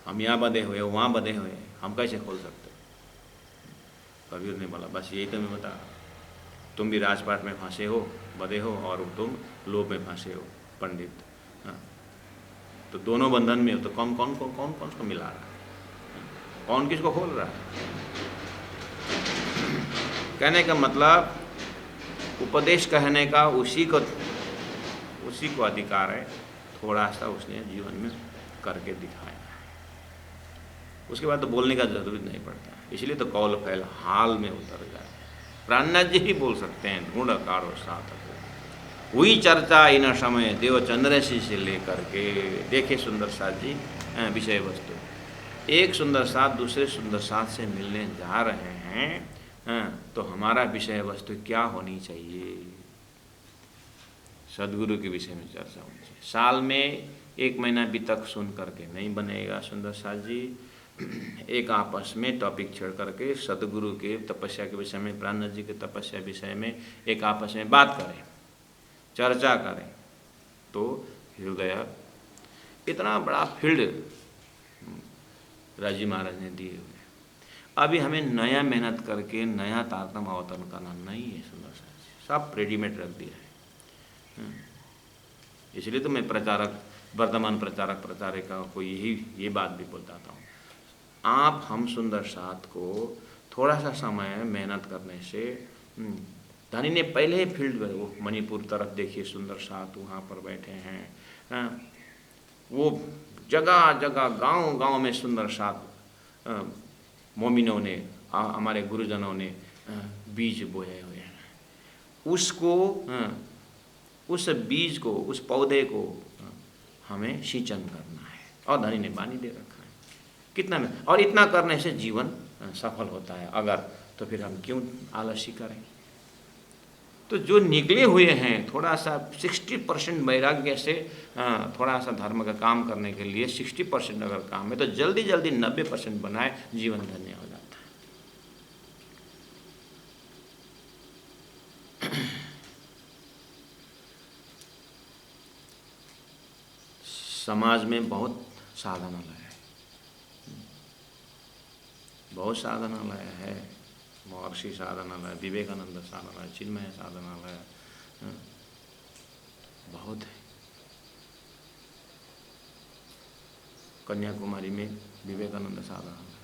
A: हम यहाँ बंधे हुए वहाँ बंधे हुए, हम कैसे खोल सकते। कबीर ने बोला बस यही तो मैं बता, तुम भी राजपाट में फंसे हो, बंधे हो, और तुम लोभ में फंसे हो पंडित। हाँ, तो दोनों बंधन में हो, तो कौन कौन को मिला रहा है, कौन किसको खोल रहा है। कहने का मतलब उपदेश कहने का उसी को उसी को अधिकार है, थोड़ा सा उसने जीवन में करके दिखाया। उसके बाद तो बोलने का जरूरत नहीं पड़ता, इसलिए तो कौल फैल हाल में उतर जाए। प्राणनाथ जी ही बोल सकते हैं, ढूंढ काढ़ो साथ हुई चर्चा इन समय देव चंद्रसी से लेकर के। देखे सुंदर साथ जी विषय वस्तु, एक सुंदर साथ दूसरे सुंदर साथ से मिलने जा रहे हैं, तो हमारा विषय वस्तु क्या होनी चाहिए? सदगुरु के विषय में चर्चा होनी चाहिए। साल में 1 महीना भी तक सुन करके नहीं बनेगा सुंदर साथ जी। एक आपस में टॉपिक छेड़ करके सदगुरु के तपस्या के विषय में, प्राणनाथ जी के तपस्या विषय में एक आपस में बात करें, चर्चा करें, तो हृदय इतना बड़ा फील्ड राजी महाराज ने दिए हुए। अभी हमें नया मेहनत करके नया तारतम्य अवतरण करना नहीं है सुंदर साथ जी, सब रेडीमेड रख दिया है। इसलिए तो मैं प्रचारक, वर्तमान प्रचारक प्रचारिका को ये बात भी बताता हूँ, आप हम सुंदर साथ को थोड़ा सा समय मेहनत करने से, धनी ने पहले ही फील्ड में, वो मणिपुर तरफ देखिए सुंदर साथ वहाँ पर बैठे हैं, वो जगह जगह गांव गांव में सुंदर साथ मोमिनों ने, हमारे गुरुजनों ने बीज बोए हुए हैं। उसको, उस बीज को, उस पौधे को हमें सिंचन करना है, और धनी ने पानी दे रखा है कितना में, और इतना करने से जीवन सफल होता है। अगर तो फिर हम क्यों आलस्य करें? तो जो निकले हुए हैं, थोड़ा सा 60% वैराग्य से थोड़ा सा धर्म का काम करने के लिए 60% अगर काम है, तो जल्दी जल्दी 90% बनाए, जीवन धन्य हो जाता है। समाज में बहुत साधनालय है, बहुत साधनालय है, महर्षि साधनालय, विवेकानंद साधनालय, चिन्मय साधनालय, बहुत है। कन्याकुमारी में विवेकानंद साधनालय,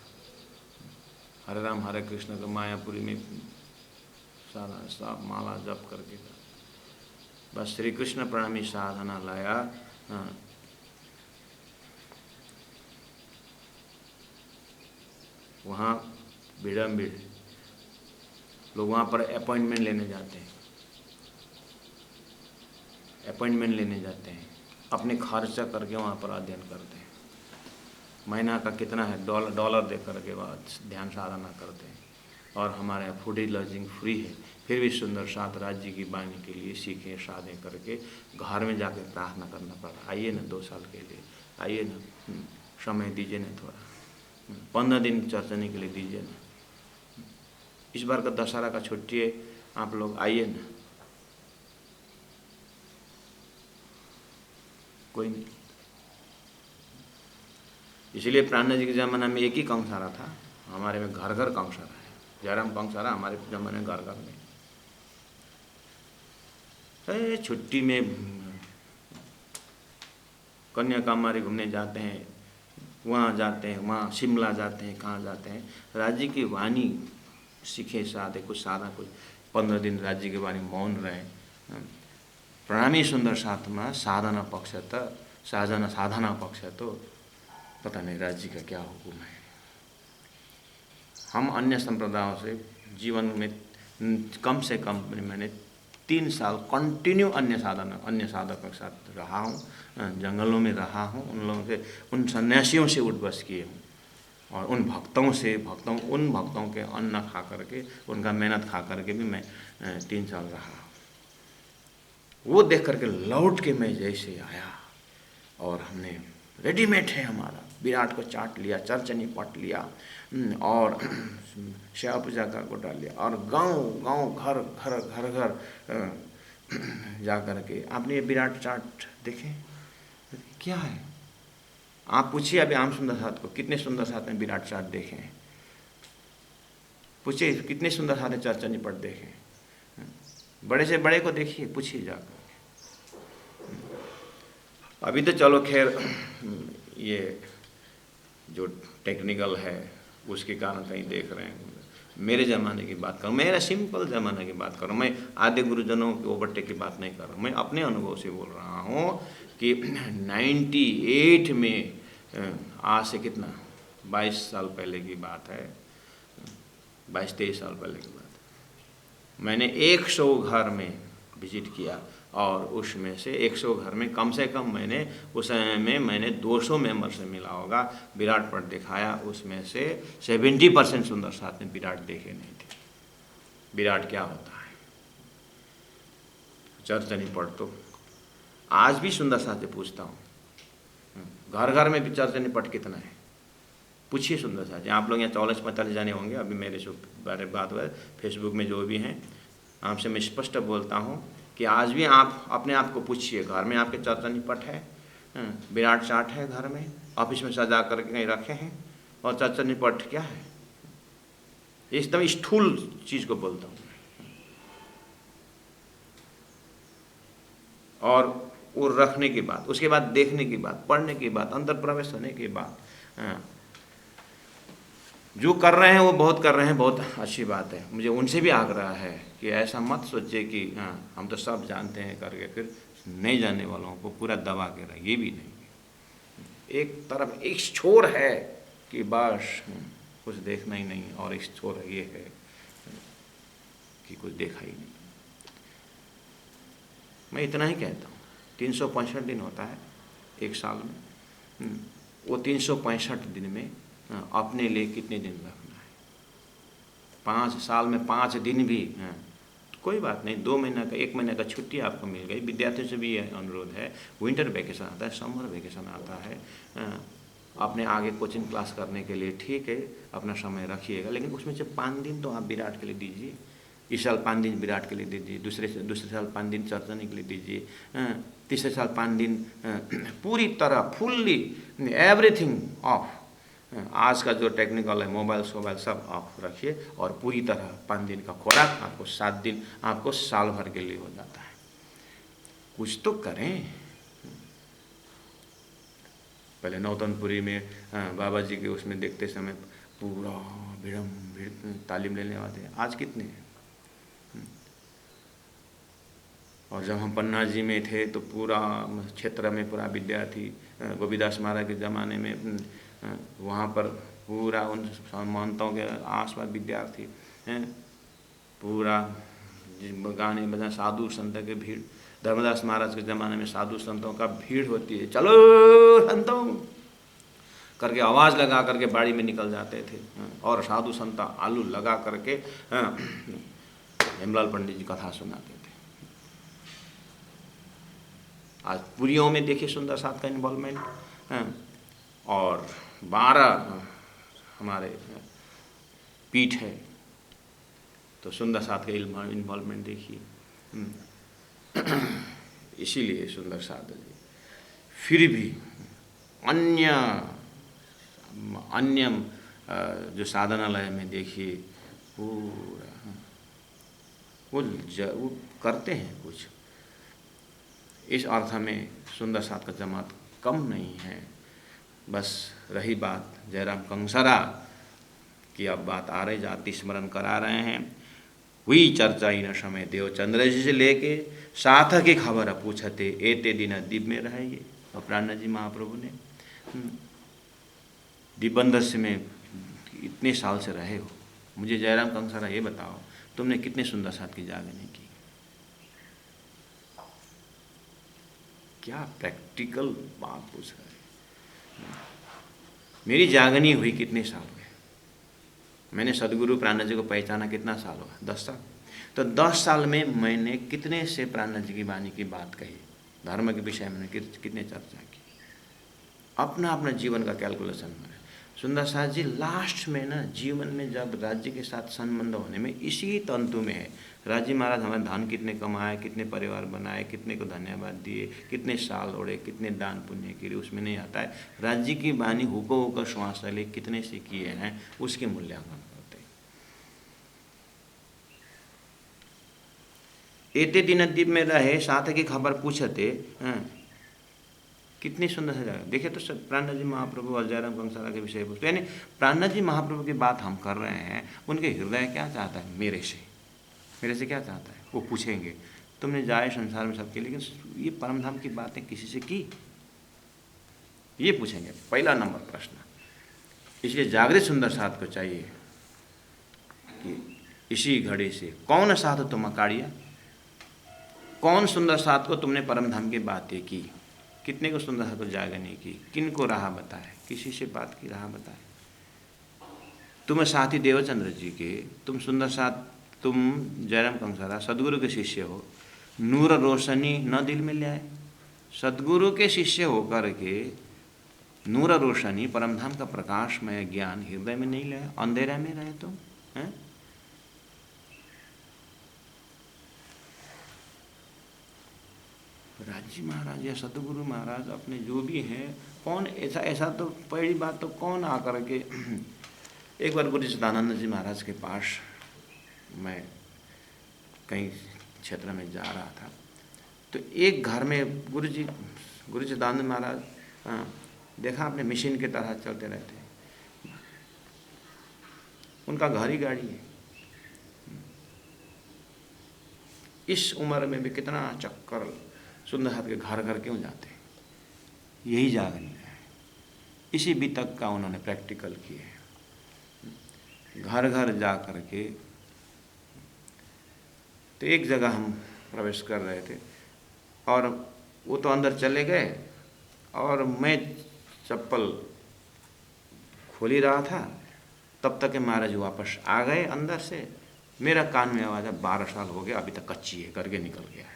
A: हरे राम हरे कृष्ण का मायापुरी में साधना, सब माला जप करके, बस श्री कृष्ण प्रणामी साधनालय, वहाँ भीड़ लोग वहाँ पर अपॉइंटमेंट लेने जाते हैं, अपने खर्चा करके वहाँ पर अध्ययन करते हैं। महीना का कितना है, डॉलर दे करके बाद ध्यान साधना करते हैं। और हमारे यहाँ फूड लॉजिंग फ्री है, फिर भी सुंदर साथ राज्य की वाणी के लिए सीखें, साधें करके घर में जाकर प्रार्थना करना पड़ा। आइए ना 2 साल के लिए, आइए ना, समय दीजिए ना, थोड़ा 15 दिन चर्चने के लिए दीजिए ना। इस बार का दशहरा का छुट्टी है, आप लोग आइए ना। कोई नहीं। इसलिए प्राणनाथ जी के ज़माना में एक ही कंसारा था, हमारे में घर घर कंसारा है। जयराम कंसारा हमारे ज़माने में घर घर में। छुट्टी में कन्याकुमारी घूमने जाते हैं, वहाँ जाते हैं, वहाँ शिमला जाते हैं, कहाँ जाते हैं, राज्य की वाणी सीखे, साधे, कुछ साधा, कुछ 15 दिन राज्य की वाणी मौन रहे। प्रणामी सुंदर साथ में साधना पक्ष त साधना पक्ष तो पता नहीं राज्य का क्या हुक्म है। हम अन्य संप्रदायों से जीवन में कम से कम मैंने 3 साल कंटिन्यू अन्य साधक के साथ रहा हूँ, जंगलों में रहा हूँ, उन लोगों से, उन सन्यासियों से उठ बस किए हूँ, और उन भक्तों के अन्न खा करके, उनका मेहनत खा करके भी मैं 3 साल रहा। वो देख करके लौट के मैं जैसे आया, और हमने रेडीमेड है हमारा, विराट को चाट लिया, चरचनी पट लिया, और शिव पूजा का को डाल लिया, और गांव घर जा कर के आपने ये विराट चाट देखे क्या है? आप पूछिए अभी आम सुंदर साथ को, कितने सुंदर साथ में विराट चाट देखे हैं? पूछिए कितने सुंदर साथ में चरचनी पट देखे? बड़े से बड़े को देखिए, पूछिए जाकर। अभी तो चलो खैर ये जो टेक्निकल है उसके कारण कहीं देख रहे हैं, मेरे ज़माने की बात करूँ, मेरा सिंपल ज़माने की बात करूँ, मैं आधे गुरुजनों के ओवरटेक की बात नहीं कर रहा हूँ, मैं अपने अनुभव से बोल रहा हूँ कि 98 में आज से कितना 22 साल पहले की बात है, 22-23 साल पहले की बात है, मैंने 100 घर में विजिट किया और उसमें से 100 घर में कम से कम मैंने उस समय में मैंने 200 मेंबर से मिला होगा, विराट पट दिखाया, उसमें से 70% सुंदर साथ ने विराट देखे नहीं थे। विराट क्या होता है, चर्चनी पट तो आज भी सुंदर साथ से पूछता हूँ, घर घर में भी चर्चनी पट कितना है, पूछिए सुंदर साथ जी। आप लोग यहाँ 44-45 जाने होंगे, अभी मेरे से बारे बात हुआ है, फेसबुक में जो भी हैं, आपसे मैं स्पष्ट बोलता हूँ कि आज भी आप अपने आप को पूछिए, घर में आपके चर्चनी पट है, विराट चार्ट है घर में, ऑफिस में सजा करके कहीं रखे हैं, और चर्चनी पट क्या है, एकदम स्थूल चीज़ को बोलता हूँ। और वो रखने के बाद, उसके बाद देखने के बाद, पढ़ने के बाद, अंदर प्रवेश होने के बाद, जो कर रहे हैं वो बहुत कर रहे हैं, बहुत अच्छी बात है। मुझे उनसे भी आग्रह है कि ऐसा मत सोचिए कि हम तो सब जानते हैं करके फिर नहीं जानने वालों को पूरा दबा के रहे, ये भी नहीं। एक तरफ एक छोर है कि बस कुछ देखना ही नहीं, और एक छोर ये है कि कुछ देखा ही नहीं। मैं इतना ही कहता हूँ, 365 दिन होता है एक साल में, वो 365 दिन में अपने लिए कितने दिन रखना है। 5 साल में 5 दिन भी तो कोई बात नहीं, 2 महीना का 1 महीने का छुट्टी आपको मिल गई। विद्यार्थियों से भी ये अनुरोध है, विंटर वैकेशन आता है, समर वैकेशन आता है, अपने आगे कोचिंग क्लास करने के लिए ठीक है अपना समय रखिएगा, लेकिन उसमें से 5 दिन तो आप विराट के लिए दीजिए। इस साल 5 दिन विराट के लिए दीजिए, दूसरे साल 5 दिन चर्चनी के लिए दीजिए, तीसरे साल 5 दिन पूरी तरह फुल्ली एवरीथिंग ऑफ। आज का जो टेक्निकल है, मोबाइल सब ऑफ रखिए, और पूरी तरह 5 दिन का खुराक आपको 7 दिन, आपको साल भर के लिए हो जाता है। कुछ तो करें। पहले नौतनपुरी में बाबा जी के उसमें देखते समय पूरा भीड़ तालीम लेने वाले थे, आज कितने हैं। और जब हम पन्ना जी में थे तो पूरा क्षेत्र में पूरा विद्यार्थी, गोविदास महाराज के ज़माने में वहाँ पर पूरा उन महंतों के आसपास विद्यार्थी हैं, पूरा गाने बजाने साधु संत के भीड़। धर्मदास महाराज के ज़माने में साधु संतों का भीड़ होती है, चलो संतों करके आवाज़ लगा करके बाड़ी में निकल जाते थे, और साधु संत आलू लगा करके हेमलाल पंडित जी कथा सुनाते थे। आज पुरियों में देखिए सुंदर साथ का इन्वॉल्वमेंट, और 12 हमारे पीठ है तो सुंदर साथ का इन्वॉल्वमेंट देखिए। इसीलिए सुंदर साथ जी फिर भी अन्य जो साधनालय में देखिए पूरा वो करते हैं कुछ। इस अर्थ में सुंदर साथ का जमात कम नहीं है। बस रही बात जयराम कंसरा की, अब बात आ रही, जाति स्मरण करा रहे हैं। हुई चर्चा इन समय देवचंद्र जी से लेके साथ की खबर पूछते, एते दिन दीप में रहेंगे। और प्राण जी महाप्रभु ने दिबंधस में इतने साल से रहे हो, मुझे जयराम कंसरा ये बताओ, तुमने कितने सुंदर साथ की जागनी की। क्या प्रैक्टिकल बात पूछ रहे हैं। मेरी जागनी हुई कितने साल हुए, मैंने सदगुरु प्राण जी को पहचाना कितना साल हुआ, 10 साल। तो 10 साल में मैंने कितने से प्राण जी की वाणी की बात कही, धर्म के विषय में कितने चर्चा की, अपना अपना जीवन का कैलकुलेशन में। सुंदर साथ जी लास्ट में ना जीवन में जब राज्य के साथ संबंध होने में इसी तंतु में है। राज्य महाराज हमारे धन कितने कमाए, कितने परिवार बनाए, कितने को धन्यवाद दिए, कितने साल ओढ़े, कितने दान पुण्य किए, उसमें नहीं आता है। राज्य की वाणी हुको होकर श्वास ले कितने से किए हैं, उसके मूल्यांकन करते हैं। एते दिन दीप में रहे, साथ की खबर पूछते कितनी सुंदर है जगह। देखिए तो प्राणनाथ जी महाप्रभु और जयराम कंसारा के विषय पुस्तक, यानी प्राणनाथ जी महाप्रभु की बात हम कर रहे हैं, उनके हृदय क्या चाहता है मेरे से क्या चाहता है वो पूछेंगे। तुमने जाए संसार में सबके, लेकिन ये परम धाम की बातें किसी से की, ये पूछेंगे पहला नंबर प्रश्न। इसलिए जागृत सुंदर साथ को चाहिए कि इसी घड़ी से कौन साथ तुम अकाड़िया, कौन सुंदर साथ को तुमने परम धाम की बातें की, कितने को सुंदर साथ को जागने की, किन को राह बताए, किसी से बात की राह बताए। तुम साथी देवचंद्र जी के, तुम सुंदर साथ, तुम जयराम कंसारा सदगुरु के शिष्य हो, नूर रोशनी न दिल में ले आए। सदगुरु के शिष्य होकर के नूर रोशनी परमधाम का प्रकाशमय ज्ञान हृदय में नहीं ले आए, अंधेरा में रहे तुम हैं। राजी महाराज या सतगुरु महाराज अपने जो भी हैं, कौन ऐसा तो पहली बात तो कौन आकर के एक बार गुरु सदानंद जी महाराज के पास मैं कहीं क्षेत्र में जा रहा था, तो एक घर में गुरु सदानंद महाराज देखा अपने मशीन की तरह चलते रहते हैं। उनका घर ही गाड़ी है। इस उम्र में भी कितना चक्कर सुंदर हाथ के घर घर क्यों जाते हैं, यही जागने है। इसी बीतक का उन्होंने प्रैक्टिकल किए हैं, घर घर जा कर के। तो एक जगह हम प्रवेश कर रहे थे और वो तो अंदर चले गए और मैं चप्पल खोल ही रहा था, तब तक महाराज वापस आ गए अंदर से। मेरा कान में आवाज़ है 12 साल हो गया अभी तक कच्ची है करके निकल गया है।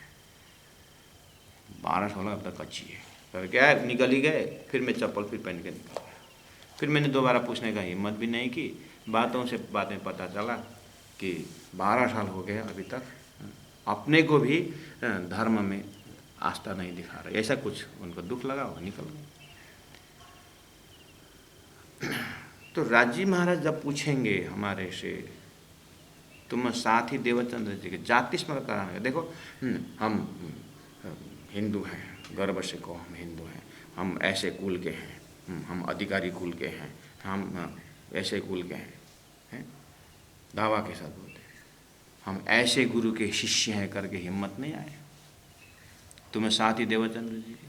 A: 12 साल अब तक कच्ची है करके आए, निकल ही गए। फिर मैं चप्पल फिर पहन के निकल गया। फिर मैंने दोबारा पूछने का हिम्मत भी नहीं की। बातों से बातें पता चला कि 12 साल हो गए अभी तक अपने को भी धर्म में आस्था नहीं दिखा रहे। ऐसा कुछ उनको दुख लगा, वो निकल गए। तो राजी महाराज जब पूछेंगे हमारे से, तुम साथ ही देवचंद्र जी के जाति स्मरण कराएंगे। देखो हम हिंदू हैं, गर्व से कहो हम हिंदू हैं, हम ऐसे कुल के हैं, हम अधिकारी कुल के हैं, हम ऐसे कुल के हैं, दावा के साथ बोलते हैं। हम ऐसे गुरु के शिष्य हैं करके हिम्मत नहीं आए। तुम्हें साथ ही देवचंद्र जी के,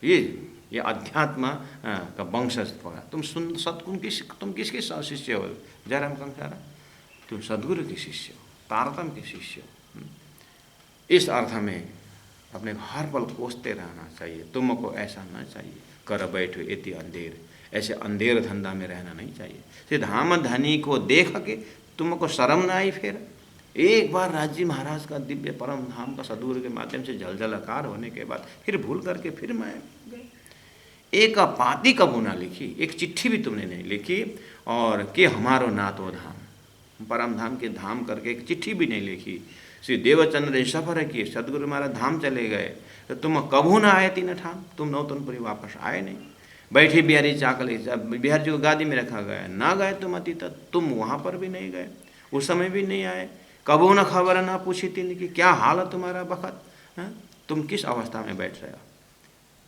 A: ये अध्यात्म का वंशज पड़ा। तुम किसके शिष्य हो? जयराम कंसारा, तुम सदगुरु के शिष्य हो, तारतम के शिष्य हो। इस अर्थ में अपने हर पल कोसते रहना चाहिए। तुमको ऐसा ना चाहिए कर बैठो इति अंधेर, ऐसे अंधेर धंधा में रहना नहीं चाहिए। सिर्फ धाम धनी को देख के तुमको शर्म ना आई। फिर एक बार राजी महाराज का दिव्य परम धाम का सदगुरु के माध्यम से जलजलाकार होने के बाद फिर भूल करके फिर मैं गए। एक पाती कबू ना लिखी, एक चिट्ठी भी तुमने नहीं लिखी, और कि हमारो नातो धाम परम धाम के धाम करके एक चिट्ठी भी नहीं लिखी। श्री देवचंद्र ने सफर किए, सदगुरु महाराज धाम चले गए, तो तुम कबू ना आए तीन ठाम, तुम नौतनपुरी वापस आए नहीं। बैठी बिहारी चाकली, बिहार जी को गादी में रखा गया, ना गए तुम अतीत, तुम वहाँ पर भी नहीं गए, उस समय भी नहीं आए। कबू न खबर ना पूछी तीन कि क्या हाल है तुम्हारा बखत, तुम किस अवस्था में बैठ रहे हो।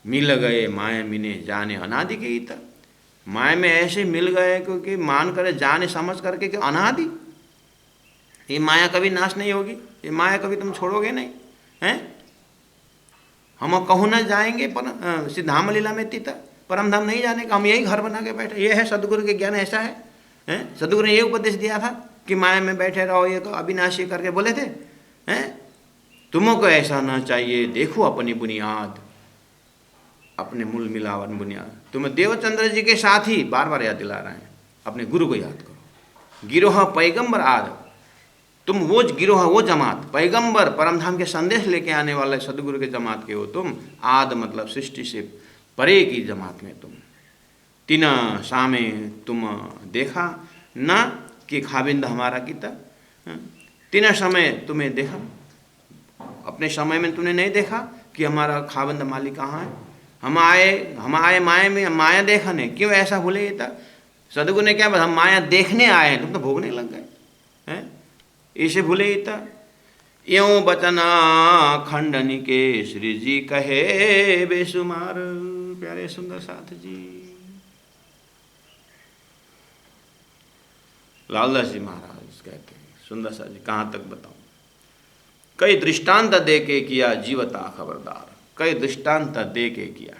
A: मिल गए माया मिने जाने अनादि के ईता, माया में ऐसे मिल गए क्योंकि मान करे जाने समझ करके कि अनादि, ये माया कभी नाश नहीं होगी, ये माया कभी तुम छोड़ोगे नहीं हैं। हम कहूँ न जाएंगे पर सिद्धाम लीला में तीता, परम धाम नहीं जाने का, हम यही घर बना के बैठे। ये है सदगुरु के ज्ञान, ऐसा है। सदगुरु ने ये उपदेश दिया था कि माया में बैठे रहो, ये तो अविनाशी करके बोले थे हैं। तुमको ऐसा ना चाहिए, देखो अपनी बुनियाद, अपने मूल मिलावन बुनियाद। तुम देवचंद्र जी के साथ ही बार बार याद दिला रहे हैं, अपने गुरु को याद करो। गिरोह पैगंबर आद, तुम वो गिरोह, वो जमात, पैगंबर परमधाम के संदेश लेके आने वाले सदगुरु के जमात के हो तुम। आद मतलब सृष्टि से परे की जमात में तुम। तीन सामे तुम देखा न कि खाबिंद हमारा किता, तीन समय तुम्हें देखा, अपने समय में तुमने नहीं देखा कि हमारा खाबिंद मालिक कहाँ है। हम आए माया में, माया देखने, क्यों ऐसा भूले था। सदगुरु ने क्या बोला, हम माया देखने आए हैं, तुम तो भोगने लग गए हैं, ऐसे भूले था। यों बचना खंडनी के श्री जी कहे बेसुमार। प्यारे सुंदर साथ जी, लालदास जी महाराज कहते हैं, सुंदर साथ जी कहाँ तक बताऊं, कई दृष्टांत दे के किया जीवता खबरदार। कई दृष्टांत दे के किया,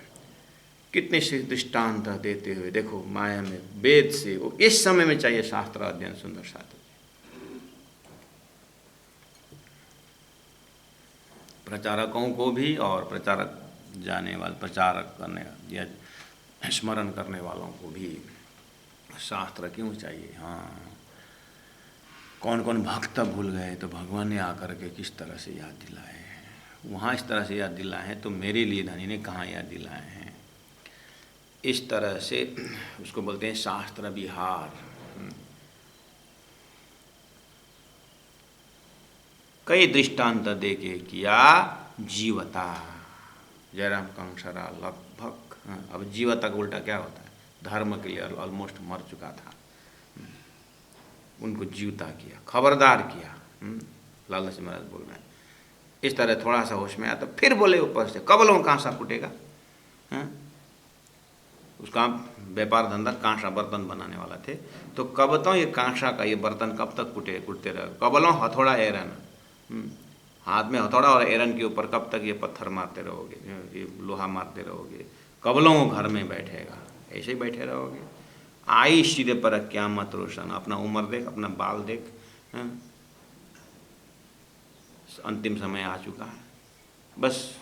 A: कितने से दृष्टांत देते हुए देखो माया में वेद से, वो इस समय में चाहिए शास्त्र अध्ययन। सुंदर साथ प्रचारकों को भी और प्रचारक जाने वाले, प्रचारक करने या स्मरण करने वालों को भी शास्त्र क्यों चाहिए। हाँ, कौन कौन भक्त भूल गए तो भगवान ने आकर के किस तरह से याद दिलाए हैं, वहाँ इस तरह से याद दिलाए हैं तो मेरे लिए धनी ने कहाँ याद दिलाए हैं। इस तरह से उसको बोलते हैं शास्त्र विहार। कई दृष्टांत दे के किया जीवता, जयराम कंसरा लगभग, अब जीवता का उल्टा क्या होता है, धर्म के लिए ऑलमोस्ट मर चुका था, उनको जीवता किया, खबरदार किया। लालदास जी महाराज बोल रहे हैं। इस तरह थोड़ा सा होश में आया तो फिर बोले ऊपर से, कबलों कांसा फूटेगा। उसका व्यापार धंधा कांसा बर्तन बनाने वाला थे, तो कब तो ये कांसा का ये बर्तन कब तक कुटते रहे, कबलों हथौड़ा एरन, हाथ में हथौड़ा और एरन के ऊपर कब तक ये पत्थर मारते रहोगे, ये लोहा मारते रहोगे, कबलों घर में बैठेगा, ऐसे ही बैठे रहोगे। आई सिरे पर क्या मत रोशन, अपना उम्र देख, अपना बाल देख, अंतिम समय आ चुका है, बस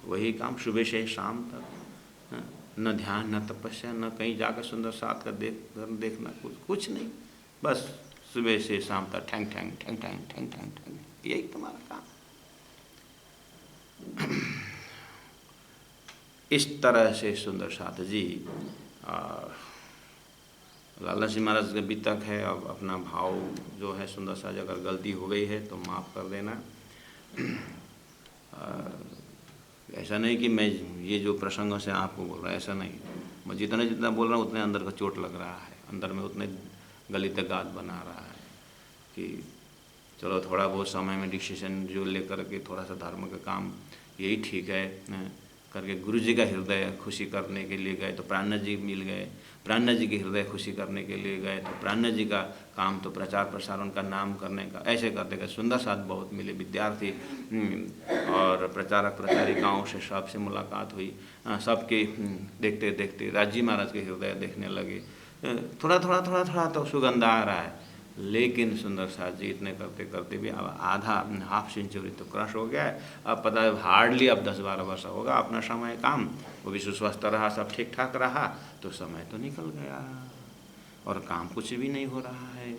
A: वही काम सुबह से शाम तक, न ध्यान न तपस्या, न कहीं जाकर सुंदर साथ का देखना, कुछ नहीं, बस सुबह से शाम तक ठैंग ठैंग ठैंग ठैंग ठैंग ठैंग ठैंग, यही तुम्हारा काम। इस तरह से सुंदर साथ जी लाला जी महाराज का वितक है। अब अपना भाव जो है सुंदर साथ, अगर गलती हो गई है तो माफ़ कर देना। ऐसा नहीं कि मैं ये जो प्रसंगों से आपको बोल रहा है, ऐसा नहीं, मैं जितना बोल रहा हूँ उतने अंदर का चोट लग रहा है, अंदर में उतने गलित गात बना रहा है कि चलो थोड़ा बहुत समय में डिसीजन जो लेकर के थोड़ा सा धर्म का काम यही ठीक है करके गुरु जी का हृदय खुशी करने के लिए गए तो प्राणनाथ जी मिल गए, प्राणनाथ जी के हृदय खुशी करने के लिए गए तो प्राणनाथ जी का काम तो प्रचार प्रसार उनका नाम करने का, ऐसे करते गए। सुंदर साथ बहुत मिले विद्यार्थी और प्रचारक प्रचारिकाओं से सबसे मुलाकात हुई, सबके देखते देखते राजी महाराज के हृदय देखने लगे। थोड़ा थोड़ा थोड़ा थोड़ा तो सुगंध आ रहा है, लेकिन सुंदर साथ जी इतने करते करते भी अब आधा हाफ सेंचुरी तो क्रश हो गया है। अब पता है हार्डली अब 10-12 वर्ष होगा अपना समय काम, वो भी सुस्वस्थ रहा, सब ठीक ठाक रहा तो समय तो निकल गया और काम कुछ भी नहीं हो रहा है।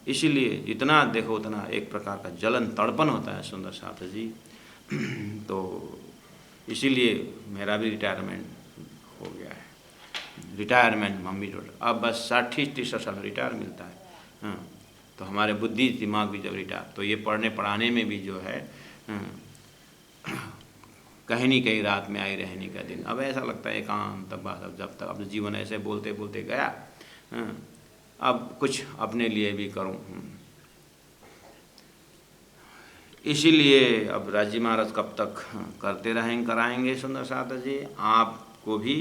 A: इसीलिए जितना देखो उतना एक प्रकार का जलन तड़पन होता है सुंदर साथ जी। तो इसीलिए मेरा भी रिटायरमेंट हो गया है, रिटायरमेंट मम्मी डॉक्टर, अब बस 60-63 साल रिटायर मिलता है। हाँ, तो हमारे बुद्धि दिमाग भी जब रिटायर, तो ये पढ़ने पढ़ाने में भी जो है कहीं नहीं कहीं रात में आई रहने का दिन। अब ऐसा लगता है एकांत, अब जब तक अब जीवन ऐसे बोलते बोलते गया, अब कुछ अपने लिए भी करूं। इसीलिए अब राजी महाराज कब तक करते रहेंगे, कराएंगे सुंदर साथ जी। आपको भी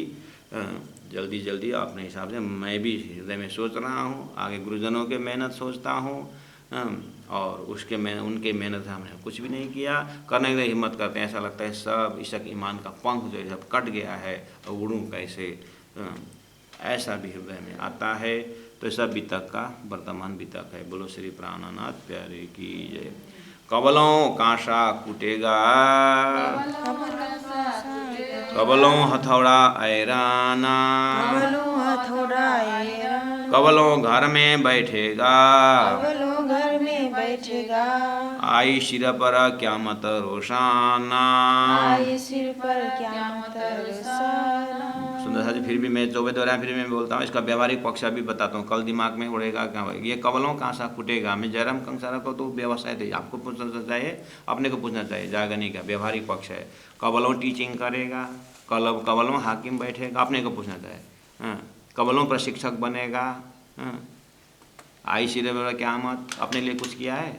A: जल्दी जल्दी अपने हिसाब से, मैं भी हृदय में सोच रहा हूँ, आगे गुरुजनों के मेहनत सोचता हूँ, और उसके उनके मेहनत से हमने कुछ भी नहीं किया, करने की हिम्मत करते हैं। ऐसा लगता है सब इशक ईमान का पंख जो है सब कट गया है और उड़ूँ कैसे, ऐसा भी हृदय में आता है। तो सब वितक का वर्तमान वितक है। बोलो श्री प्राणनाथ प्यारे की जय। कबलों कांसा कुटेगा, कबलों हथौड़ा ऐराना, कबलों घर में बैठेगा, आई सिर पर क़यामत रोशाना। सुंदर साथ जी फिर भी मैं 24 दोहराया, फिर मैं बोलता हूँ, इसका व्यवहारिक पक्ष भी बताता हूँ, कल दिमाग में उड़ेगा क्या। ये कबलों कहाँ सा फूटेगा, मैं जयराम कंसारा को तो व्यवसाय थे, आपको पूछना चाहिए, अपने को पूछना चाहिए, जाएगा नहीं का व्यवहारिक पक्ष है। कबलों टीचिंग करेगा, कबलों हाकिम बैठेगा, अपने को पूछना चाहिए। कबलों प्रशिक्षक बनेगा, आई सीधे बोला क्या मत अपने लिए कुछ किया है?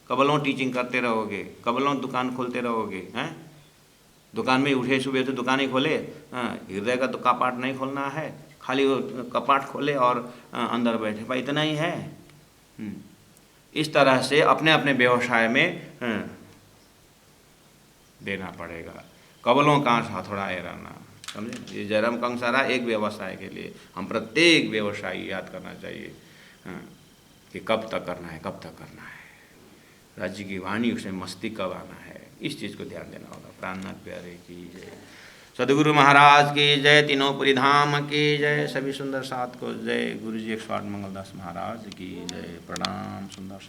A: कबलों टीचिंग करते रहोगे, कबलों दुकान खोलते रहोगे हैं? दुकान में उठे सुबह तो दुकान ही खोले, हृदय का तो कपाट नहीं खोलना है, खाली वो कपाट खोले और अंदर बैठे, भाई इतना ही है। इस तरह से अपने अपने व्यवसाय में देना पड़ेगा। कबलों का हथौड़ा रहना, समझे? ये जयराम कंसारा एक व्यवसाय के लिए, हम प्रत्येक व्यवसायी याद करना चाहिए कि कब तक करना है, कब तक करना है, राज्य की वाणी उसमें मस्ती कब आना है, इस चीज़ को ध्यान देना होगा। प्राणनाथ प्यारे की जय, सदगुरु महाराज की जय, तीनों पुरी धाम की जय, सभी सुंदर साथ को जय, गुरु जी 108 मंगलदास महाराज की जय। प्रणाम सुंदर।